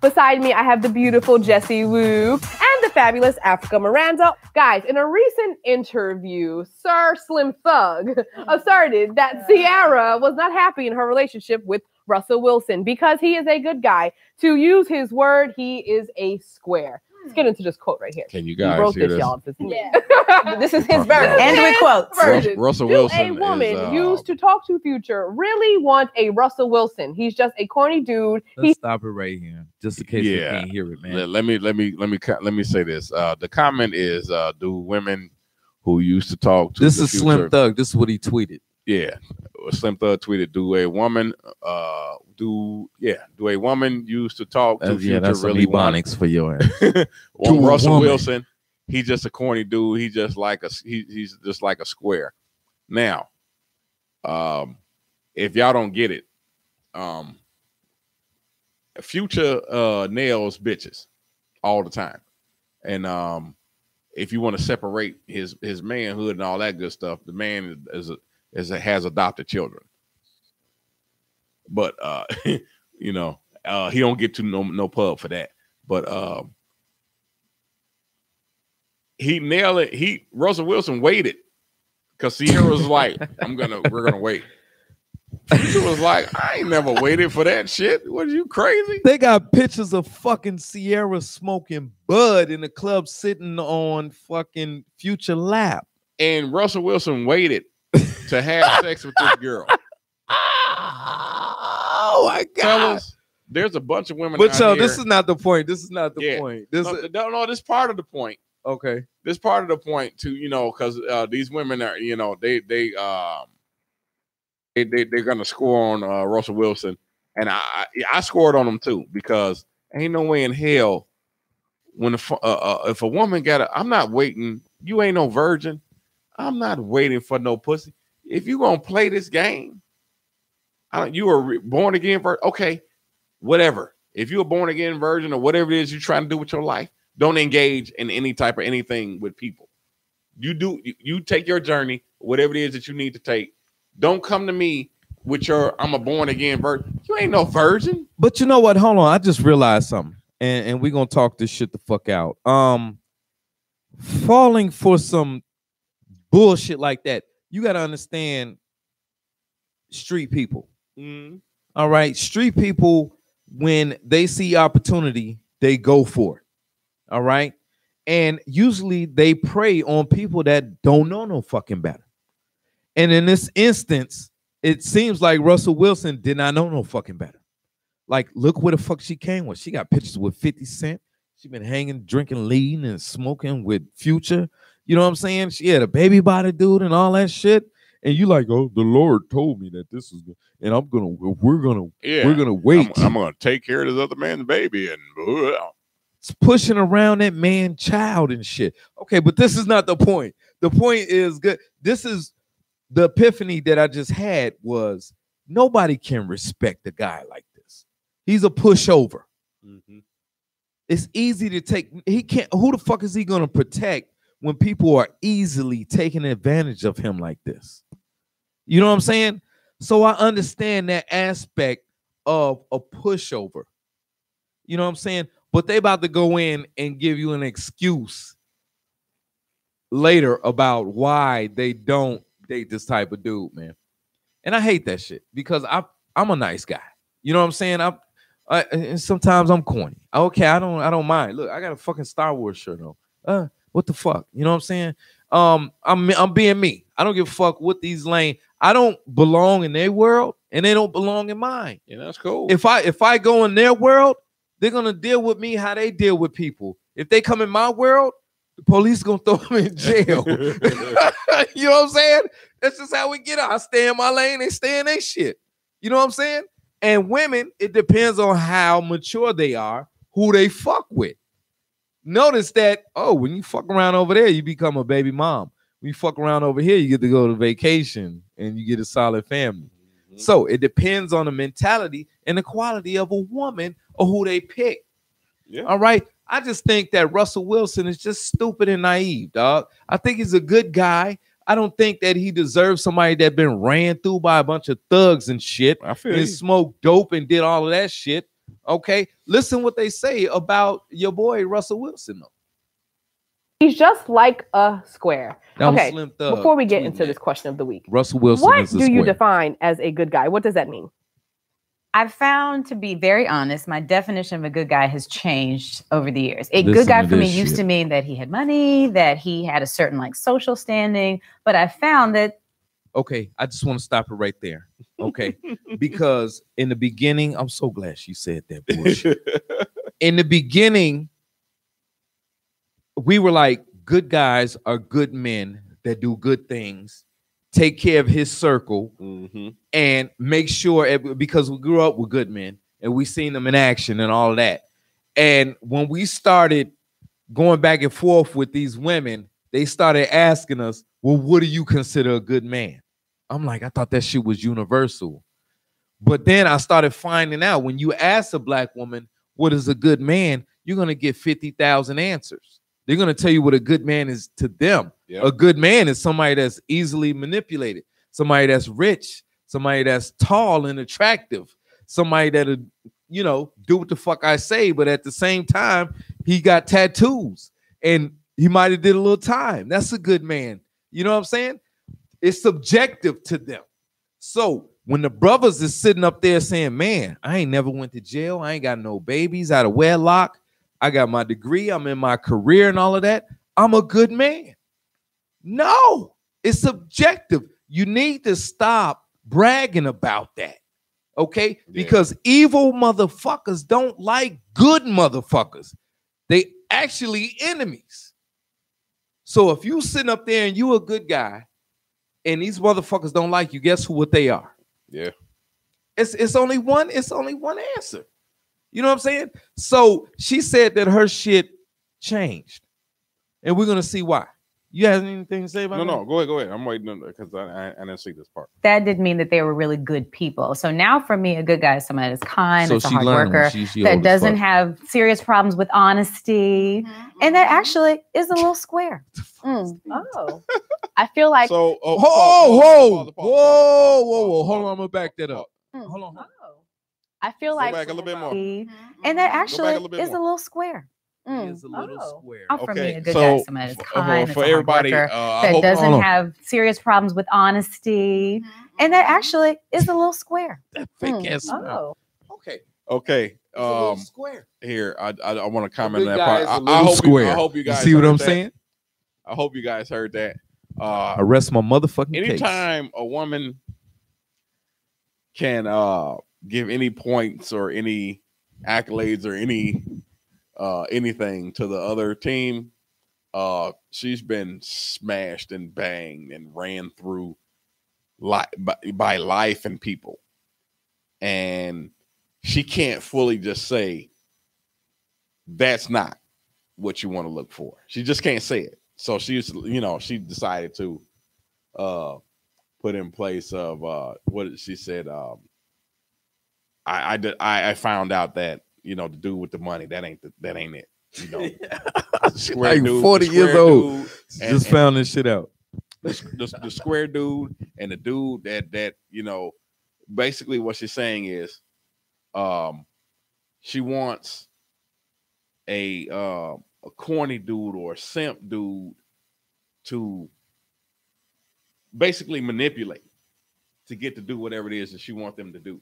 Beside me, I have the beautiful Jessie Woo and the fabulous Africa Miranda. Guys, in a recent interview, Sir Slim Thug asserted that Ciara was not happy in her relationship with Russell Wilson because he is a good guy. To use his word, he is a square. Let's get into this quote right here. Can you He guys wrote hear this, this? y'all. This is, This is his version. Wow. And with quotes. Russell Do Wilson a woman is, used to talk to Future really want a Russell Wilson? He's just a corny dude. Let's stop it right here, just in case we can't hear it, man. Let me say this. The comment is, do women who used to talk to This the is Future, Slim Thug. This is what he tweeted. Yeah, Slim Thug tweeted, do a woman used to talk to Future that's really want ebonics for your ass. well, Russell Wilson, he's just a corny dude. He's just like he's just like a square. Now, if y'all don't get it, Future nails bitches all the time, and if you want to separate his manhood and all that good stuff, the man has adopted children, but you know, he don't get to no pub for that. But he nailed it. Russell Wilson waited because Sierra was like, we're gonna wait. Future was like, I ain't never waited for that shit. What, are you crazy? They got pictures of fucking Sierra smoking bud in the club, sitting on fucking Future lap, and Russell Wilson waited to have sex with this girl. Oh my God. Fellas, there's a bunch of women. But out yo, here. This is not the point. This is not the point. This is part of the point. Okay. This part of the point too, because these women are, they're gonna score on Russell Wilson, and I scored on him too, because ain't no way in hell when if a woman I'm not waiting. You ain't no virgin. I'm not waiting for no pussy. If you gonna play this game, you are born again virgin. Okay, whatever. If you're a born again virgin or whatever it is you're trying to do with your life, don't engage in any type of anything with people. You take your journey, whatever it is that you need to take. Don't come to me with I'm a born again virgin. You ain't no virgin. But you know what? Hold on. I just realized something. And we're gonna talk this shit the fuck out. Falling for some bullshit like that, you gotta understand street people. All right. Street people, when they see opportunity, they go for it. All right. And usually they prey on people that don't know no fucking better. And in this instance, it seems like Russell Wilson did not know no fucking better. Like, look where the fuck she came with. She got pictures with 50 Cent. She been hanging, drinking lean and smoking with Future. You know what I'm saying? She had a baby by the dude and all that shit. And you like, oh, the Lord told me that this is, and we're gonna wait. I'm gonna take care of this other man's baby, and it's pushing around that man child and shit. Okay, but this is not the point. The point is good. This is the epiphany that I just had was nobody can respect a guy like this. He's a pushover. It's easy to take. He can't. Who the fuck is he gonna protect when people are easily taking advantage of him like this? You know what I'm saying? So I understand that aspect of a pushover. You know what I'm saying? But they about to go in and give you an excuse later about why they don't date this type of dude, man. And I hate that shit because I'm a nice guy. You know what I'm saying? And sometimes I'm corny. Okay, I don't mind. Look, I got a fucking Star Wars shirt on. What the fuck? You know what I'm saying? I'm being me. I don't give a fuck what these lame. I don't belong in their world, and they don't belong in mine. Yeah, that's cool. If I go in their world, they're gonna deal with me how they deal with people. If they come in my world, the police gonna throw them in jail. You know what I'm saying? That's just how we get out. I stay in my lane, they stay in their shit. You know what I'm saying? And women, it depends on how mature they are, who they fuck with. Notice that, when you fuck around over there, you become a baby mom. When you fuck around over here, you get to go to vacation and you get a solid family. So it depends on the mentality and the quality of a woman or who they pick. Yeah. All right. I just think that Russell Wilson is just stupid and naive, dog. I think he's a good guy. I don't think that he deserves somebody that been ran through by a bunch of thugs and shit and smoked dope and did all of that shit. Okay. Listen what they say about your boy Russell Wilson, though. He's just like a square. Okay, Slim Thug before we get into this question of the week, Russell Wilson what is a do you square. define as a good guy? What does that mean? I've found, to be very honest, my definition of a good guy has changed over the years. A good guy for me used to mean that he had money, that he had a certain like social standing. But I found that. Okay, I just want to stop it right there. Okay, because in the beginning, I'm so glad she said that bullshit. In the beginning, we were like, good guys are good men that do good things, take care of his circle, and make sure, because we grew up with good men and we seen them in action and all of that. And when we started going back and forth with these women, they started asking us, well, what do you consider a good man? I'm like, I thought that shit was universal. But then I started finding out when you ask a black woman, what is a good man? You're going to get 50,000 answers. They're going to tell you what a good man is to them. Yep. A good man is somebody that's easily manipulated, somebody that's rich, somebody that's tall and attractive, somebody that'll, you know, do what the fuck I say, but at the same time, he got tattoos and he might have did a little time. That's a good man. You know what I'm saying? It's subjective to them. So when the brothers is sitting up there saying, man, I ain't never went to jail. I ain't got no babies out of wedlock. I got my degree. I'm in my career and all of that. I'm a good man. No, it's subjective. You need to stop bragging about that. Okay? Yeah. Because evil motherfuckers don't like good motherfuckers. They actually enemies. So if you sitting up there and you a good guy and these motherfuckers don't like you, guess what they are? Yeah. It's only one answer. You know what I'm saying? So she said that her shit changed. And we're gonna see why. You have anything to say about that? No, go ahead. I'm waiting because I didn't see this part. That didn't mean that they were really good people. So now for me, a good guy is somebody that's kind, that's a hard worker, that doesn't have serious problems with honesty, and that actually is a little square. Oh, I feel like. So, whoa. Hold on, I'm gonna back that up. Hold on. I feel like. Go back a little bit more. And that actually is a little square. Is a little square. For me, a good guy is somebody that's kind, for everybody that doesn't have serious problems with honesty, and that actually is a little square. That fake ass. Okay. Square. Here, I want to comment on that part. I hope you guys see what I'm saying. I hope you guys heard that. Arrest my motherfucking case. Anytime a woman can give any points or any accolades or anything to the other team, she's been smashed and banged and ran through by life and people, and she can't fully just say that's not what you want to look for. She just can't say it. So she decided to put in place of what she said. I found out that, you know, the dude with the money, that ain't it. You know, square like dude, 40 years old, just found this shit out. The square dude and the dude that you know, basically what she's saying is, she wants a corny dude or a simp dude to basically manipulate to get to do whatever it is that she wants them to do.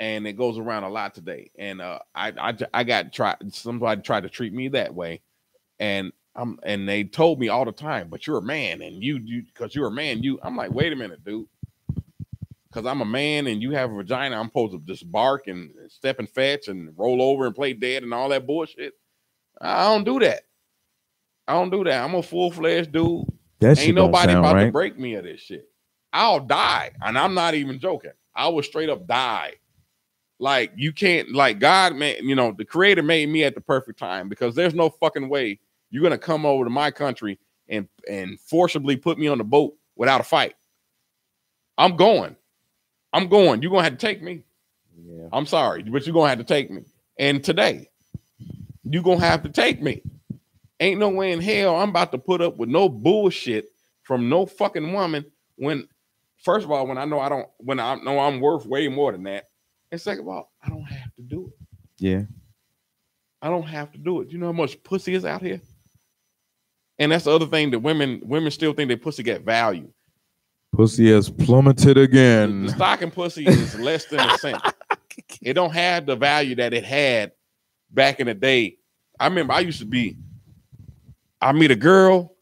And it goes around a lot today. And somebody tried to treat me that way. And they told me all the time, but you're a man, and you because you're a man, I'm like, wait a minute, dude. Because I'm a man and you have a vagina, I'm supposed to just bark and step and fetch and roll over and play dead and all that bullshit. I don't do that. I'm a full-fledged dude. Ain't nobody about to break me of this shit. I'll die. And I'm not even joking. I will straight up die. Like, you can't, like, God, man, you know, the creator made me at the perfect time, because there's no fucking way you're going to come over to my country and forcibly put me on the boat without a fight. I'm going. You're going to have to take me. Yeah. I'm sorry, but you're going to have to take me. And today, you're going to have to take me. Ain't no way in hell I'm about to put up with no bullshit from no fucking woman when, first of all, when I know I'm worth way more than that. And second of all, I don't have to do it. Yeah. I don't have to do it. You know how much pussy is out here? And that's the other thing that women still think their pussy got value. Pussy has plummeted again. The stocking pussy is less than a cent. It don't have the value that it had back in the day. I remember I meet a girl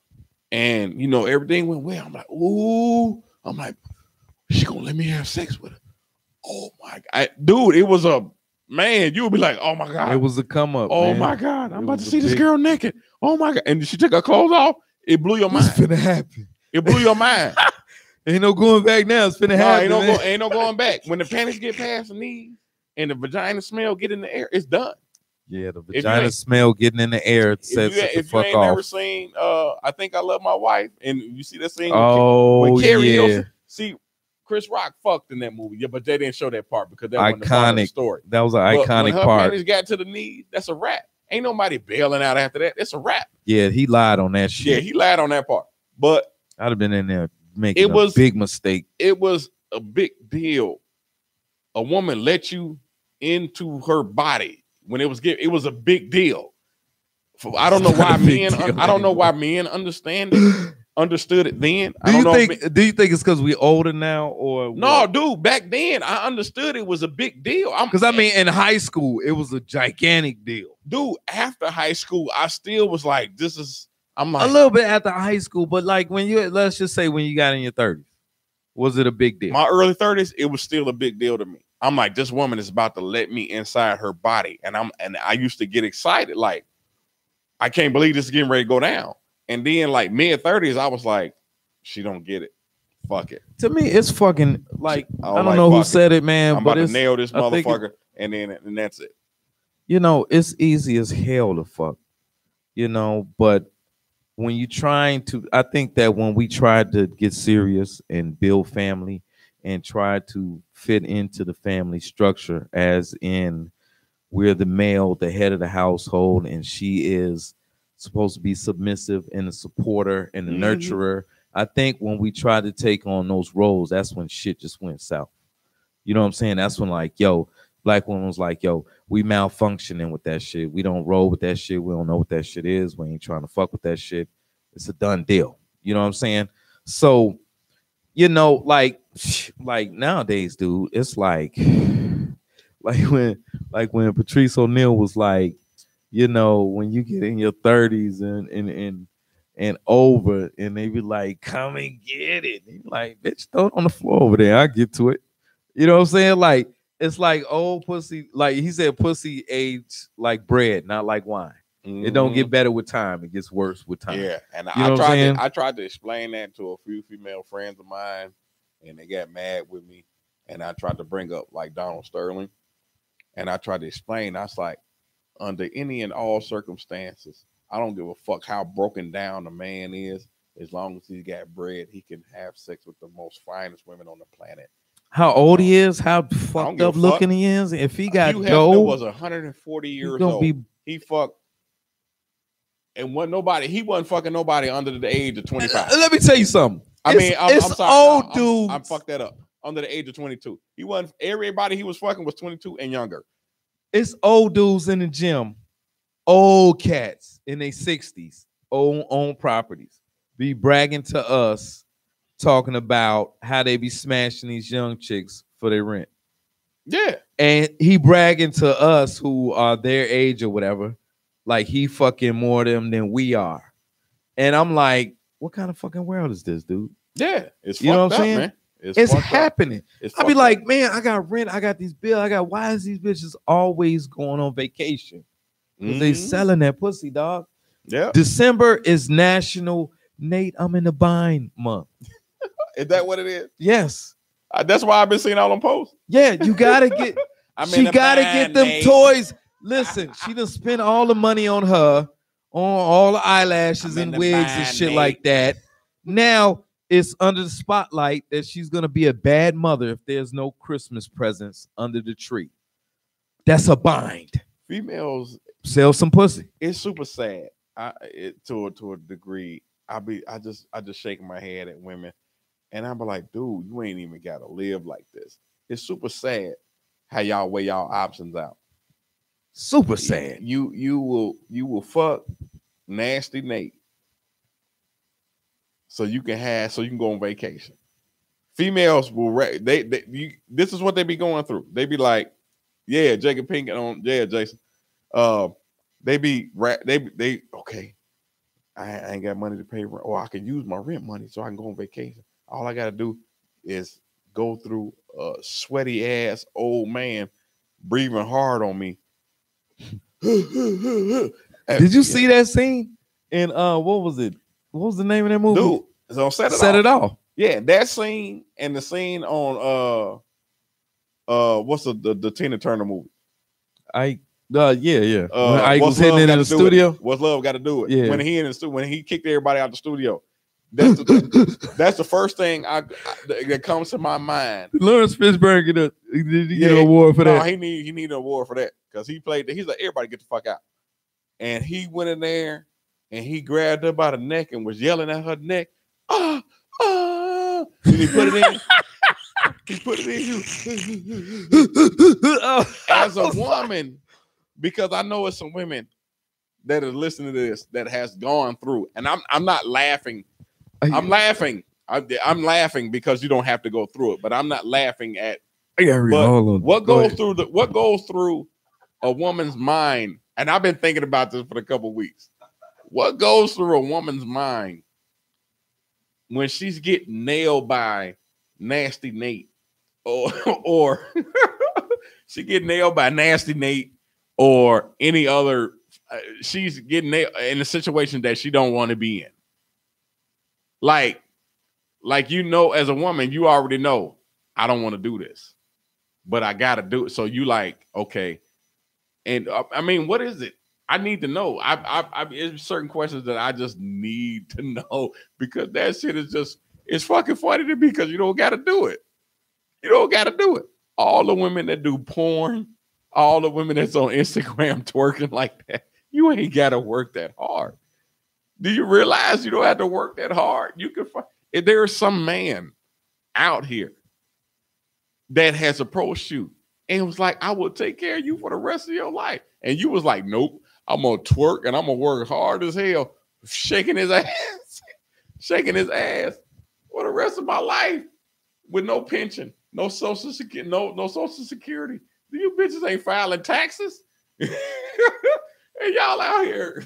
and you know everything went well. I'm like, ooh, she gonna let me have sex with her. Oh my God. Dude, it was a man, you would be like, oh my God. It was a come up. Oh man. my God. I'm about to see this girl naked. Oh my God. And she took her clothes off. It blew your mind. What's finna happen? It blew your mind. Ain't no going back now. It's finna happen. Ain't no going back. When the panties get past the knees and the vagina smell get in the air, it's done. Yeah, the vagina smell getting in the air sets it the fuck off. If you ain't never seen I Think I Love My Wife, and you see that scene with Carrie Hilson. See, Chris Rock fucked in that movie, yeah, but they didn't show that part because that wasn't the part of the story. That was an iconic when part. Her panties got to the knees, that's a wrap. Ain't nobody bailing out after that. It's a wrap. Yeah, he lied on that shit. Yeah, he lied on that part. But I'd have been in there making a big mistake. It was a big deal. A woman let you into her body when it was a big deal. I don't know why men understood it then. Do you think it's because we older now or no, dude? Back then, I understood it was a big deal. Because I mean, in high school, it was a gigantic deal, dude. After high school, I still was like, I'm like a little bit after high school, but like let's just say when you got in your 30s, was it a big deal? My early 30s, it was still a big deal to me. I'm like, this woman is about to let me inside her body, and I used to get excited, like, I can't believe this is getting ready to go down. And then like mid 30s, I was like, she don't get it. Fuck it. To me, it's fucking like I don't know who said it, man. I'm about to nail this motherfucker, and that's it. You know, it's easy as hell to fuck. You know, but when you trying to, I think that when we tried to get serious and build family and try to fit into the family structure, as in we're the male, the head of the household, and she is supposed to be submissive and a supporter and a nurturer. I think when we try to take on those roles, that's when shit just went south. You know what I'm saying? That's when like, yo, black woman was like, yo, we malfunctioning with that shit. We don't roll with that shit. We don't know what that shit is. We ain't trying to fuck with that shit. It's a done deal. You know what I'm saying? So, you know, like nowadays, dude, it's like when Patrice O'Neal was like, you know, when you get in your 30s and over, and they be like, come and get it. And you're like, bitch, throw it on the floor over there. I get to it. You know what I'm saying? Like, it's like old pussy, like he said, pussy aged like bread, not like wine. It don't get better with time. It gets worse with time. Yeah, and I tried to explain that to a few female friends of mine, and they got mad with me. And I tried to bring up like Donald Sterling, and I tried to explain. I was like, under any and all circumstances, I don't give a fuck how broken down a man is. As long as he's got bread, he can have sex with the most finest women on the planet. How old he is, how fucked up looking he is. If he got dough, was 140 years old. He fucked, and he wasn't fucking nobody under the age of 25. Let me tell you something. I'm sorry. Old dudes. I fucked that up. Under the age of 22. He wasn't, everybody he was fucking was 22 and younger. It's old dudes in the gym, old cats in their 60s, own properties, be bragging to us, talking about how they be smashing these young chicks for their rent. Yeah. And he bragging to us who are their age or whatever, like he fucking more of them than we are. And I'm like, what kind of fucking world is this, dude? Yeah. It's you know what I'm up, saying? Man. It's happening. I be like, man, I got rent, I got these bills, why is these bitches always going on vacation? Because they selling that pussy, dog. Yeah. December is National Nate, I'm in the bind month. Is that what it is? Yes. That's why I've been seeing all them posts. Yeah, you gotta get she gotta get them Nate. Toys. Listen, she done spent all the money on her, on all the eyelashes and wigs and shit Nate. Like that. Now it's under the spotlight that she's gonna be a bad mother if there's no Christmas presents under the tree. That's a bind. Females sell some pussy. It's super sad. To a degree. I just shaking my head at women, and I'm like, dude, you ain't even gotta live like this. It's super sad how y'all weigh y'all options out. Super sad. You will fuck nasty Nate. So you can go on vacation. females will this is what they be going through. They be like, yeah, Jacob Pinkett on, yeah, Jason. They be they okay. I ain't got money to pay rent, or I can use my rent money so I can go on vacation. All I gotta do is go through a sweaty ass old man breathing hard on me. Did you see that scene? And what was it? What was the name of that movie? Dude, so set it off. Yeah, that scene and the scene on what's the Tina Turner movie? Yeah. When Ike was hitting it in the studio. What's love got to do it? Yeah. When he in the studio, when he kicked everybody out the studio. That's the first thing that comes to my mind. Lawrence Fishburne did he get an award for that? No, he need an award for that because he played. He's like, everybody get the fuck out. And he went in there and he grabbed her by the neck and was yelling at her neck. And he put it in. He put it in. As a woman, because I know it's some women that are listening to this that has gone through, and I'm not laughing. I'm laughing. I'm laughing because you don't have to go through it, but I'm not laughing at. What goes through a woman's mind, and I've been thinking about this for a couple of weeks. What goes through a woman's mind when she's getting nailed by Nasty Nate, or she get nailed by Nasty Nate, or any other? She's getting nailed in a situation that she don't want to be in. Like you know, as a woman, you already know I don't want to do this, but I got to do it. So you like, okay. And I mean, what is it? I need to know. There's certain questions that I just need to know because that shit is just, it's fucking funny to me because you don't got to do it. You don't got to do it. All the women that do porn, all the women that's on Instagram twerking like that, you ain't got to work that hard. Do you realize you don't have to work that hard? You can find, if there is some man out here that has approached you and was like, I will take care of you for the rest of your life. And you was like, nope, I'm going to twerk and I'm going to work hard as hell, shaking his ass for the rest of my life with no pension, no social security, no social security. You bitches ain't filing taxes. And y'all out here.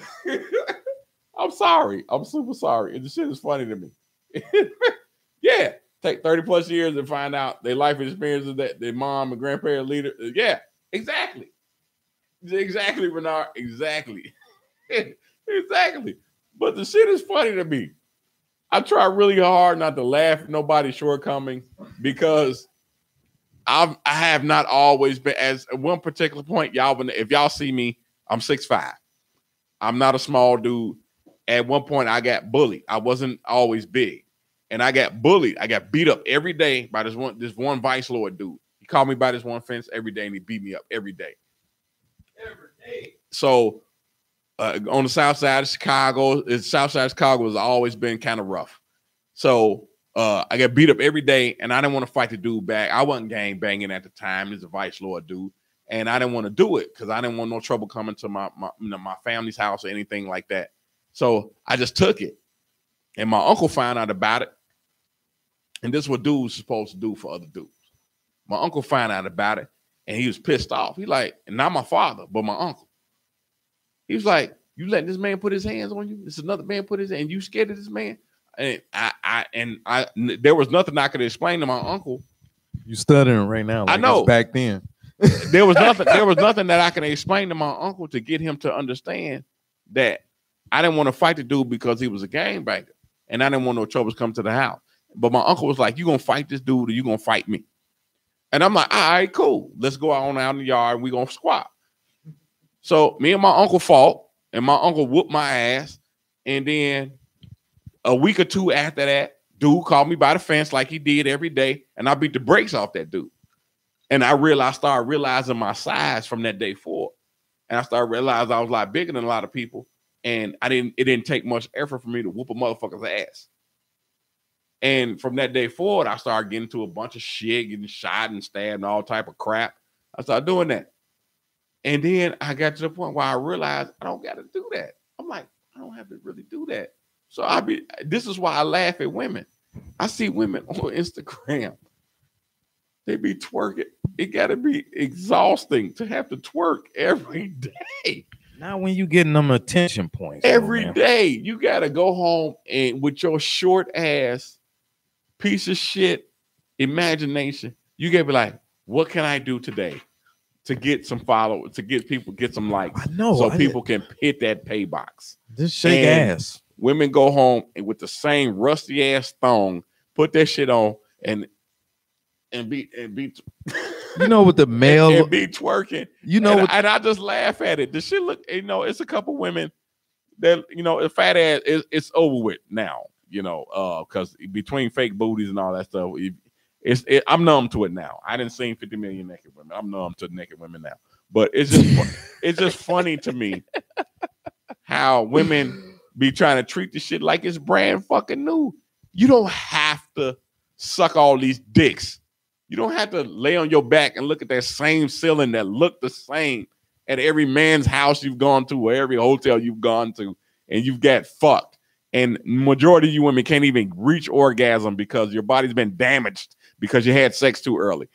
I'm sorry. I'm super sorry. And the shit is funny to me. Yeah. Take 30 plus years and find out their life experiences that their mom and grandparents leader. Yeah, exactly. Exactly, Renard. Exactly. Exactly. But the shit is funny to me. I try really hard not to laugh at nobody's shortcomings because I have not always been, as at one particular point, if y'all see me, I'm 6'5". I'm not a small dude. At one point, I got bullied. I wasn't always big. And I got bullied. I got beat up every day by this one vice lord dude. He called me by this one fence every day, and he beat me up every day. Every day. So on the south side of Chicago, has always been kind of rough. So I got beat up every day, and I didn't want to fight the dude back. I wasn't gang banging at the time. He's a vice lord dude, and I didn't want to do it because I didn't want no trouble coming to my family's house or anything like that. So I just took it, and my uncle found out about it. And this is what dudes supposed to do for other dudes. My uncle found out about it, and he was pissed off. He like, and not my father, but my uncle. He was like, "You letting this man put his hands on you? This another man put his hand, and you scared of this man?" And I there was nothing I could explain to my uncle. You stuttering right now. Like I know. Back then, there was nothing that I could explain to my uncle to get him to understand that I didn't want to fight the dude because he was a gangbanger, and I didn't want no troubles come to the house. But my uncle was like, "You gonna fight this dude, or you gonna fight me?" And I'm like, "All right, cool. Let's go out in the yard and we gonna squat." So me and my uncle fought, and my uncle whooped my ass. And then a week or two after that, dude called me by the fence like he did every day, and I beat the brakes off that dude. And I started realizing my size from that day forward. And I started realizing I was a lot bigger than a lot of people, and it didn't take much effort for me to whoop a motherfucker's ass. And from that day forward, I started getting into a bunch of shit, getting shot and stabbed and all type of crap. I started doing that. And then I got to the point where I realized I don't got to do that. I'm like, I don't have to really do that. So this is why I laugh at women. I see women on Instagram. They be twerking. It gotta be exhausting to have to twerk every day. Now when you getting them attention points Every day, you gotta go home and with your short ass piece of shit imagination, you gotta be like, what can I do today to get some followers, to get people, get some likes? I know, so people can hit that pay box. Just shake ass. Women go home and with the same rusty ass thong, put that shit on and be you know, with the male and be twerking. You know, and I just laugh at it. The shit look, you know, it's a couple women that, you know, a fat ass it's over with now, you know, because between fake booties and all that stuff, I'm numb to it now. I didn't see 50 million naked women. I'm numb to naked women now. But it's just it's just funny to me how women be trying to treat the shit like it's brand fucking new. You don't have to suck all these dicks. You don't have to lay on your back and look at that same ceiling that look the same at every man's house you've gone to or every hotel you've gone to, and you've got fucked. And majority of you women can't even reach orgasm because your body's been damaged because you had sex too early.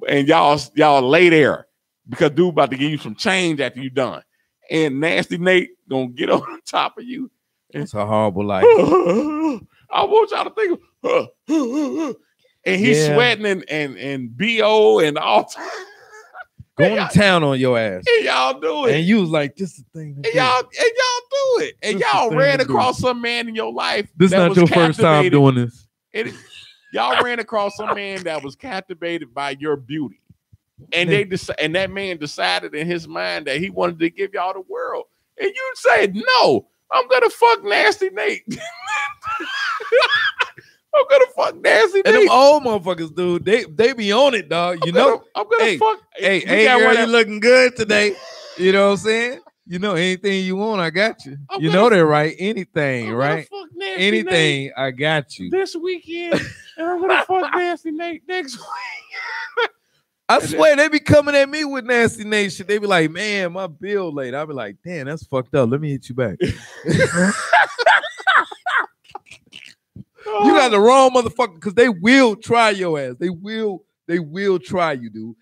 And y'all lay there because dude about to give you some change after you done. And Nasty Nate gonna get on top of you. It's a horrible life. I want y'all to think and he's sweating and BO and all going to town on your ass. And y'all do it. And you was like, this is the thing. And y'all do it. And y'all ran across some man in your life. This is not your first time doing this. Y'all ran across some man that was captivated by your beauty. And and that man decided in his mind that he wanted to give y'all the world. And you said, no, I'm gonna fuck Nasty Nate. I'm gonna fuck Nasty Nate. And them old motherfuckers, dude, they be on it, dog. You know, I'm gonna fuck. Hey, girl, you looking good today. You know what I'm saying? You know, anything you want, I got you. You know that, right? Anything, right? Anything, Nate I got you. This weekend, and I'm gonna fuck Nasty Nate next week. I swear they be coming at me with Nasty Nate shit. They be like, man, my bill late. I be like, damn, that's fucked up. Let me hit you back. You got the wrong motherfucker because they will try your ass. They will try you, dude.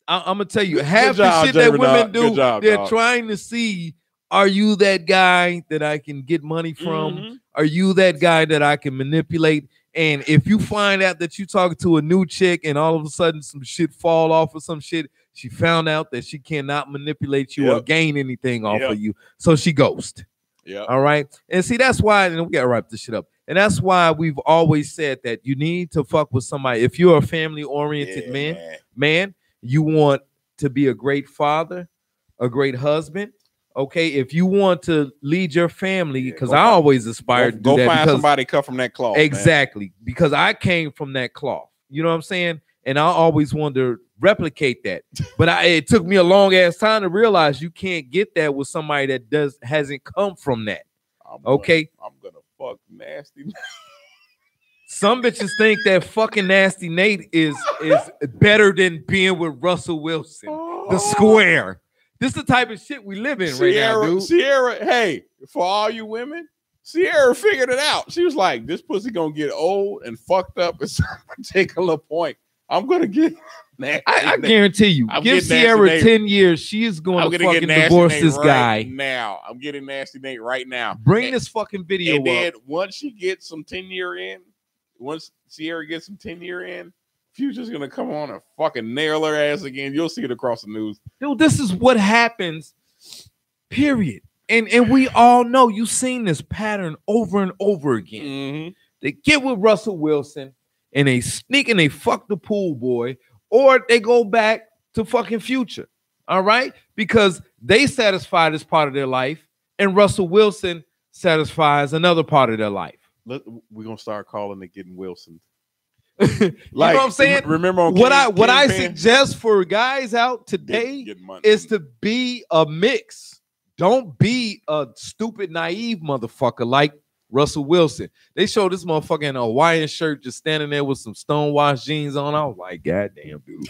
I'm gonna tell you, half the shit that women do, they're trying to see, are you that guy that I can get money from? Mm-hmm. Are you that guy that I can manipulate? And if you find out that you talking to a new chick and all of a sudden some shit fall off or some shit, she found out that she cannot manipulate you or gain anything off of you. So she ghost. Yeah. All right. And see, that's why, and we gotta wrap this shit up. And that's why we've always said that you need to fuck with somebody. If you're a family-oriented man, you want to be a great father, a great husband. Okay, if you want to lead your family, because I always aspire to do that. Go find somebody cut from that cloth. Exactly, because I came from that cloth. You know what I'm saying? And I always wanted to replicate that. But it took me a long ass time to realize you can't get that with somebody that hasn't come from that. I'm gonna fuck Nasty Nate. Some bitches think that fucking Nasty Nate is better than being with Russell Wilson, the square. This is the type of shit we live in right now, dude. Sierra, hey, for all you women, Sierra figured it out. She was like, this pussy gonna get old and fucked up at some particular point. I'm gonna get Nasty I guarantee you, give Sierra 10 years, she is going to fucking divorce this guy. Now, I'm getting Nasty Nate right now. Bring this fucking video and then once she gets some 10-year in, once Sierra gets some 10-year in, Future's gonna come on and fucking nail her ass again. You'll see it across the news. Dude, this is what happens, period. And we all know you've seen this pattern over and over again. Mm-hmm. They get with Russell Wilson and they sneak and they fuck the pool boy, or they go back to fucking Future. All right? Because they satisfy this part of their life, and Russell Wilson satisfies another part of their life. We're gonna start calling it getting Wilson. Like, you know what I'm saying? Remember what I suggest for guys out today is to be a mix. Don't be a stupid, naive motherfucker like Russell Wilson. They showed this motherfucker in a Hawaiian shirt just standing there with some stonewashed jeans on. I was like, God damn, dude.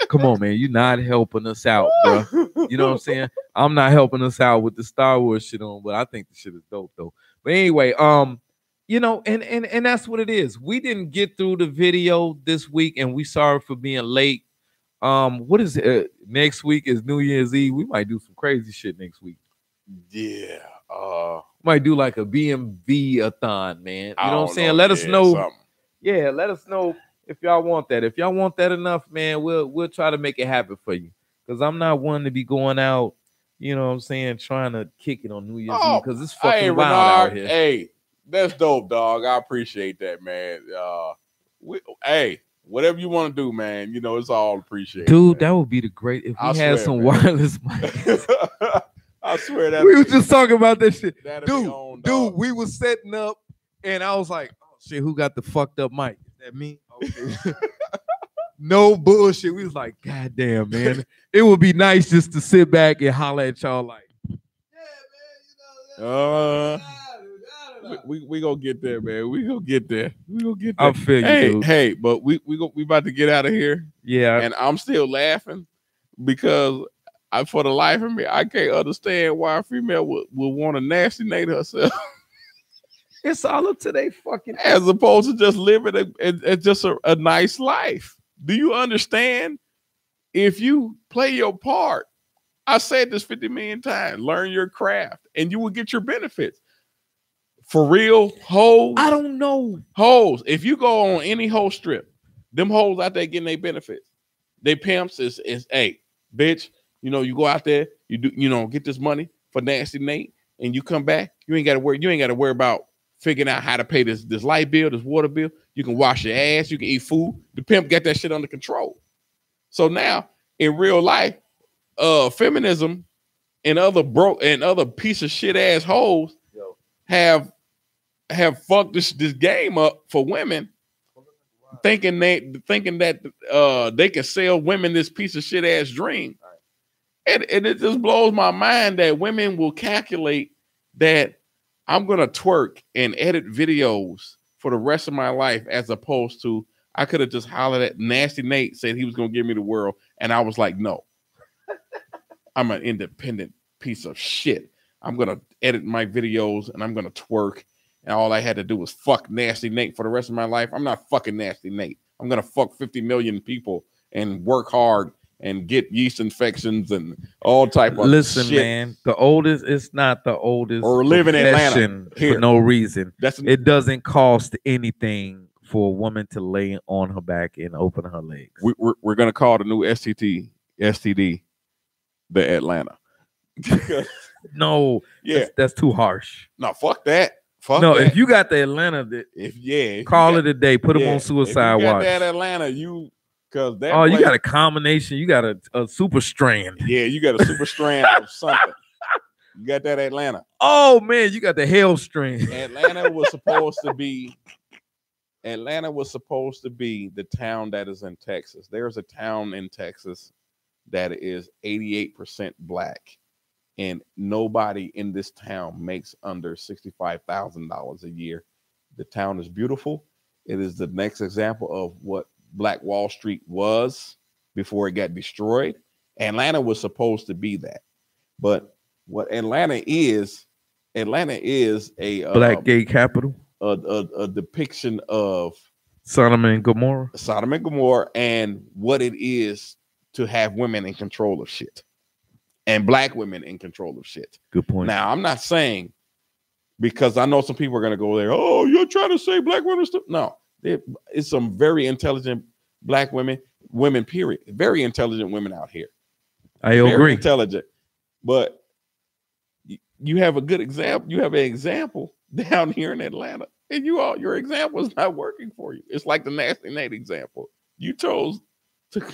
Come on, man. You're not helping us out, bro. You know what I'm saying? I'm not helping us out with the Star Wars shit on, but I think the shit is dope, though. But anyway, you know, and that's what it is. We didn't get through the video this week, and we sorry for being late. What is it? Next week is New Year's Eve. We might do some crazy shit next week. Yeah. Might do like a BMV-a-thon, man. You know what I'm saying? know. Let us know. Something. Yeah, let us know if y'all want that. If y'all want that enough, man, we'll try to make it happen for you. Because I'm not one to be going out, you know what I'm saying, trying to kick it on New Year's Eve because it's fucking wild out here. Hey, that's dope, dog. I appreciate that, man. Hey, whatever you want to do, man, you know, it's all appreciated. Dude, man. That would be the great if we had some wireless mics. I swear that we was just talking about that shit. Dude, we was setting up and I was like, oh shit, who got the fucked up mic? Is that me? Okay. No bullshit. We was like, God damn, man. It would be nice just to sit back and holler at y'all like, yeah, man, you know, we gonna get there, man. We gonna get there. I feel you, dude. Hey, but we about to get out of here. Yeah. And I'm still laughing because for the life of me, I can't understand why a female would want to nasty Nate herself. It's all up to they fucking as opposed to just living just a nice life. Do you understand? If you play your part, I said this 50 million times, learn your craft and you will get your benefits. For real, hoes. I don't know. Hoes. If you go on any hoe strip, them hoes out there getting their benefits. They pimps is hey, bitch, you know, you go out there, you do, you know, get this money for nasty Nate, and you come back, you ain't gotta worry about figuring out how to pay this light bill, this water bill. You can wash your ass, you can eat food. The pimp got that shit under control. So now in real life, feminism and other piece of shit ass hoes have fucked this game up for women, thinking that they can sell women this piece of shit ass dream. And it just blows my mind that women will calculate that I'm gonna twerk and edit videos for the rest of my life, as opposed to I could have just hollered at nasty Nate, said he was gonna give me the world, and I was like, no, I'm an independent piece of shit. I'm gonna edit my videos and I'm gonna twerk, and all I had to do was fuck nasty Nate for the rest of my life. I'm not fucking nasty Nate. I'm gonna fuck 50 million people and work hard and get yeast infections and all type of Listen, shit. man, the oldest, it's not the oldest or live in Atlanta for no reason. It doesn't cost anything for a woman to lay on her back and open her legs. We're gonna call the new STD the Atlanta. No, yeah, that's too harsh. No, fuck that. If you got the Atlanta, call it a day. Put them on suicide watch. That Atlanta, you got a combination. You got a super strand. Yeah, you got a super strand of something. You got that Atlanta. Oh man, you got the hell strand. Atlanta was supposed to be the town that is in Texas. There's a town in Texas that is 88% black, and nobody in this town makes under $65,000 a year. The town is beautiful. It is the next example of what Black Wall Street was before it got destroyed. Atlanta was supposed to be that, but what Atlanta is a black gay capital, a depiction of Sodom and Gomorrah, and what it is to have women in control of shit, and black women in control of shit. Good point. Now, I'm not saying, because I know some people are going to go there, oh, you're trying to say black women stuff. No, it's some very intelligent black women, period. Very intelligent women out here. I agree. Very intelligent. But you have a good example. You have an example down here in Atlanta, and your example is not working for you. It's like the nasty Nate example. You chose to.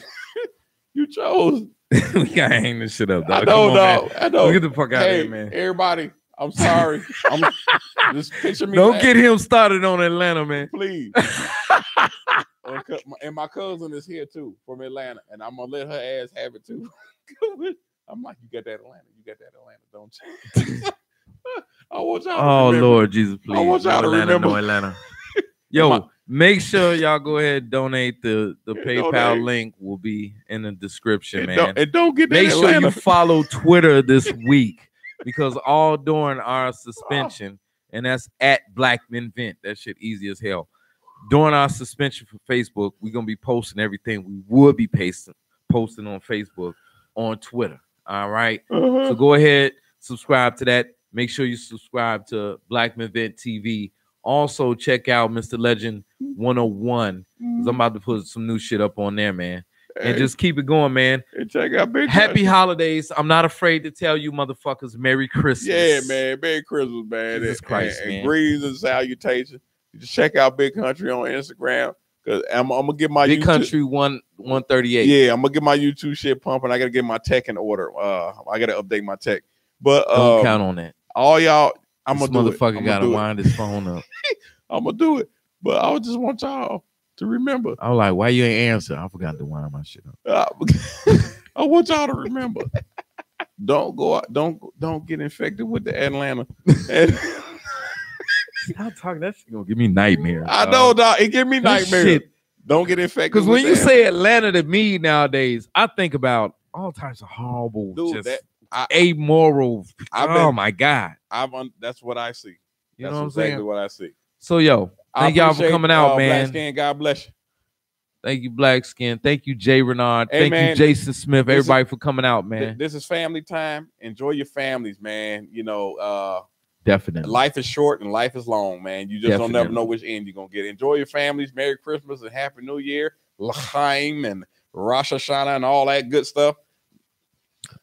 You chose. We gotta hang this shit up, dog. I know. Get the fuck out of here, man. Everybody, I'm sorry. Just picture me. Don't get him started on Atlanta, man. Please. And my cousin is here too from Atlanta, and I'm gonna let her ass have it too. I'm like, you got that Atlanta, don't you? I want y'all to remember. Lord Jesus, please. I want y'all to remember. No Atlanta. Yo, make sure y'all go ahead and donate. The PayPal link will be in the description, man. And don't get that Make Atlanta. sure you follow Twitter this week, because all during our suspension, and that's at BlackMenVent. That shit easy as hell. During our suspension for Facebook, we're gonna be posting everything we would be posting on Facebook, on Twitter. All right. So go ahead, subscribe to that. Make sure you subscribe to BlackMenVentTV. Also, check out Mr. Legend 101. Because I'm about to put some new shit up on there, man. And just keep it going, man. And check out Big Happy holidays. I'm not afraid to tell you motherfuckers Merry Christmas. Yeah, man. Merry Christmas, man. Jesus Christ, man. And greetings and salutations. You just check out Big Country on Instagram. Because I'm gonna get my Big YouTube, Country 138. Yeah, I'm gonna get my YouTube shit pumping. I gotta get my tech in order. I gotta update my tech. But don't count on that. All y'all, I'm this gonna do motherfucker it. gotta wind his phone up. I'm gonna do it. But I just want y'all to remember. I was like, why you ain't answer? I forgot to wind my shit up. I want y'all to remember. Don't go out, don't get infected with the Atlanta. Stop talking. That shit gonna give me nightmares. I know, dog. It give me nightmares. Shit. Don't get infected. Because when you say Atlanta to me nowadays, I think about all types of horrible, dude, just amoral. My God. That's what I see. You That's know what I'm exactly saying? what I see. So, yo, thank y'all for coming out, man. Black Skin, God bless you. Thank you, Black Skin. Thank you, Jay Renard. Hey, thank man, you, Jason Smith. Everybody for coming out, man. This is family time. Enjoy your families, man. You know, definitely. Life is short and life is long, man. You just don't never know which end you're gonna get. Enjoy your families. Merry Christmas and Happy New Year. L'chaim and Rosh Hashanah and all that good stuff.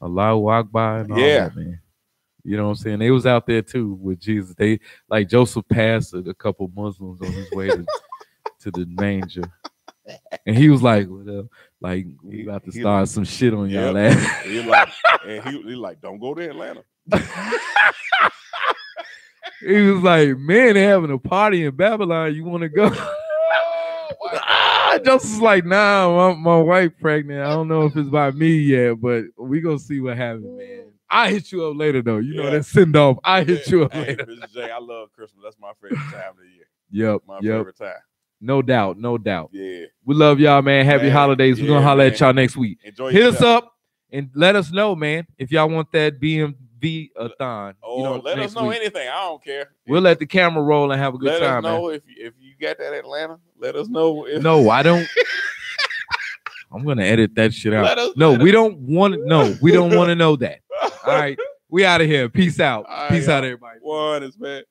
Allahu Akbar and all that, man. You know what I'm saying? They was out there too with Jesus. They like Joseph passed a couple Muslims on his way to the manger. And he was like, well, like we about to start some shit on y'all ass. He like, don't go to Atlanta. He was like, man, they're having a party in Babylon. You want to go? Joseph's like, nah, my wife pregnant. I don't know if it's by me yet, but we gonna see what happens, man. I hit you up later though. You know that send off. I hit you up later. Mr. J, I love Christmas. That's my favorite time of the year. Yep. My favorite time. No doubt. No doubt. Yeah. We love y'all, man. Happy holidays. We're gonna holler at y'all next week. Enjoy Hit us up and let us know, man, if y'all want that BMV-a-thon. Let us know anything. I don't care. We'll let the camera roll and have a good time. Let us know if you got that Atlanta. Let us know. No, I don't. I'm gonna edit that shit out. We don't want to know that. All right, we out of here. Peace out. Peace out, everybody. One is bad.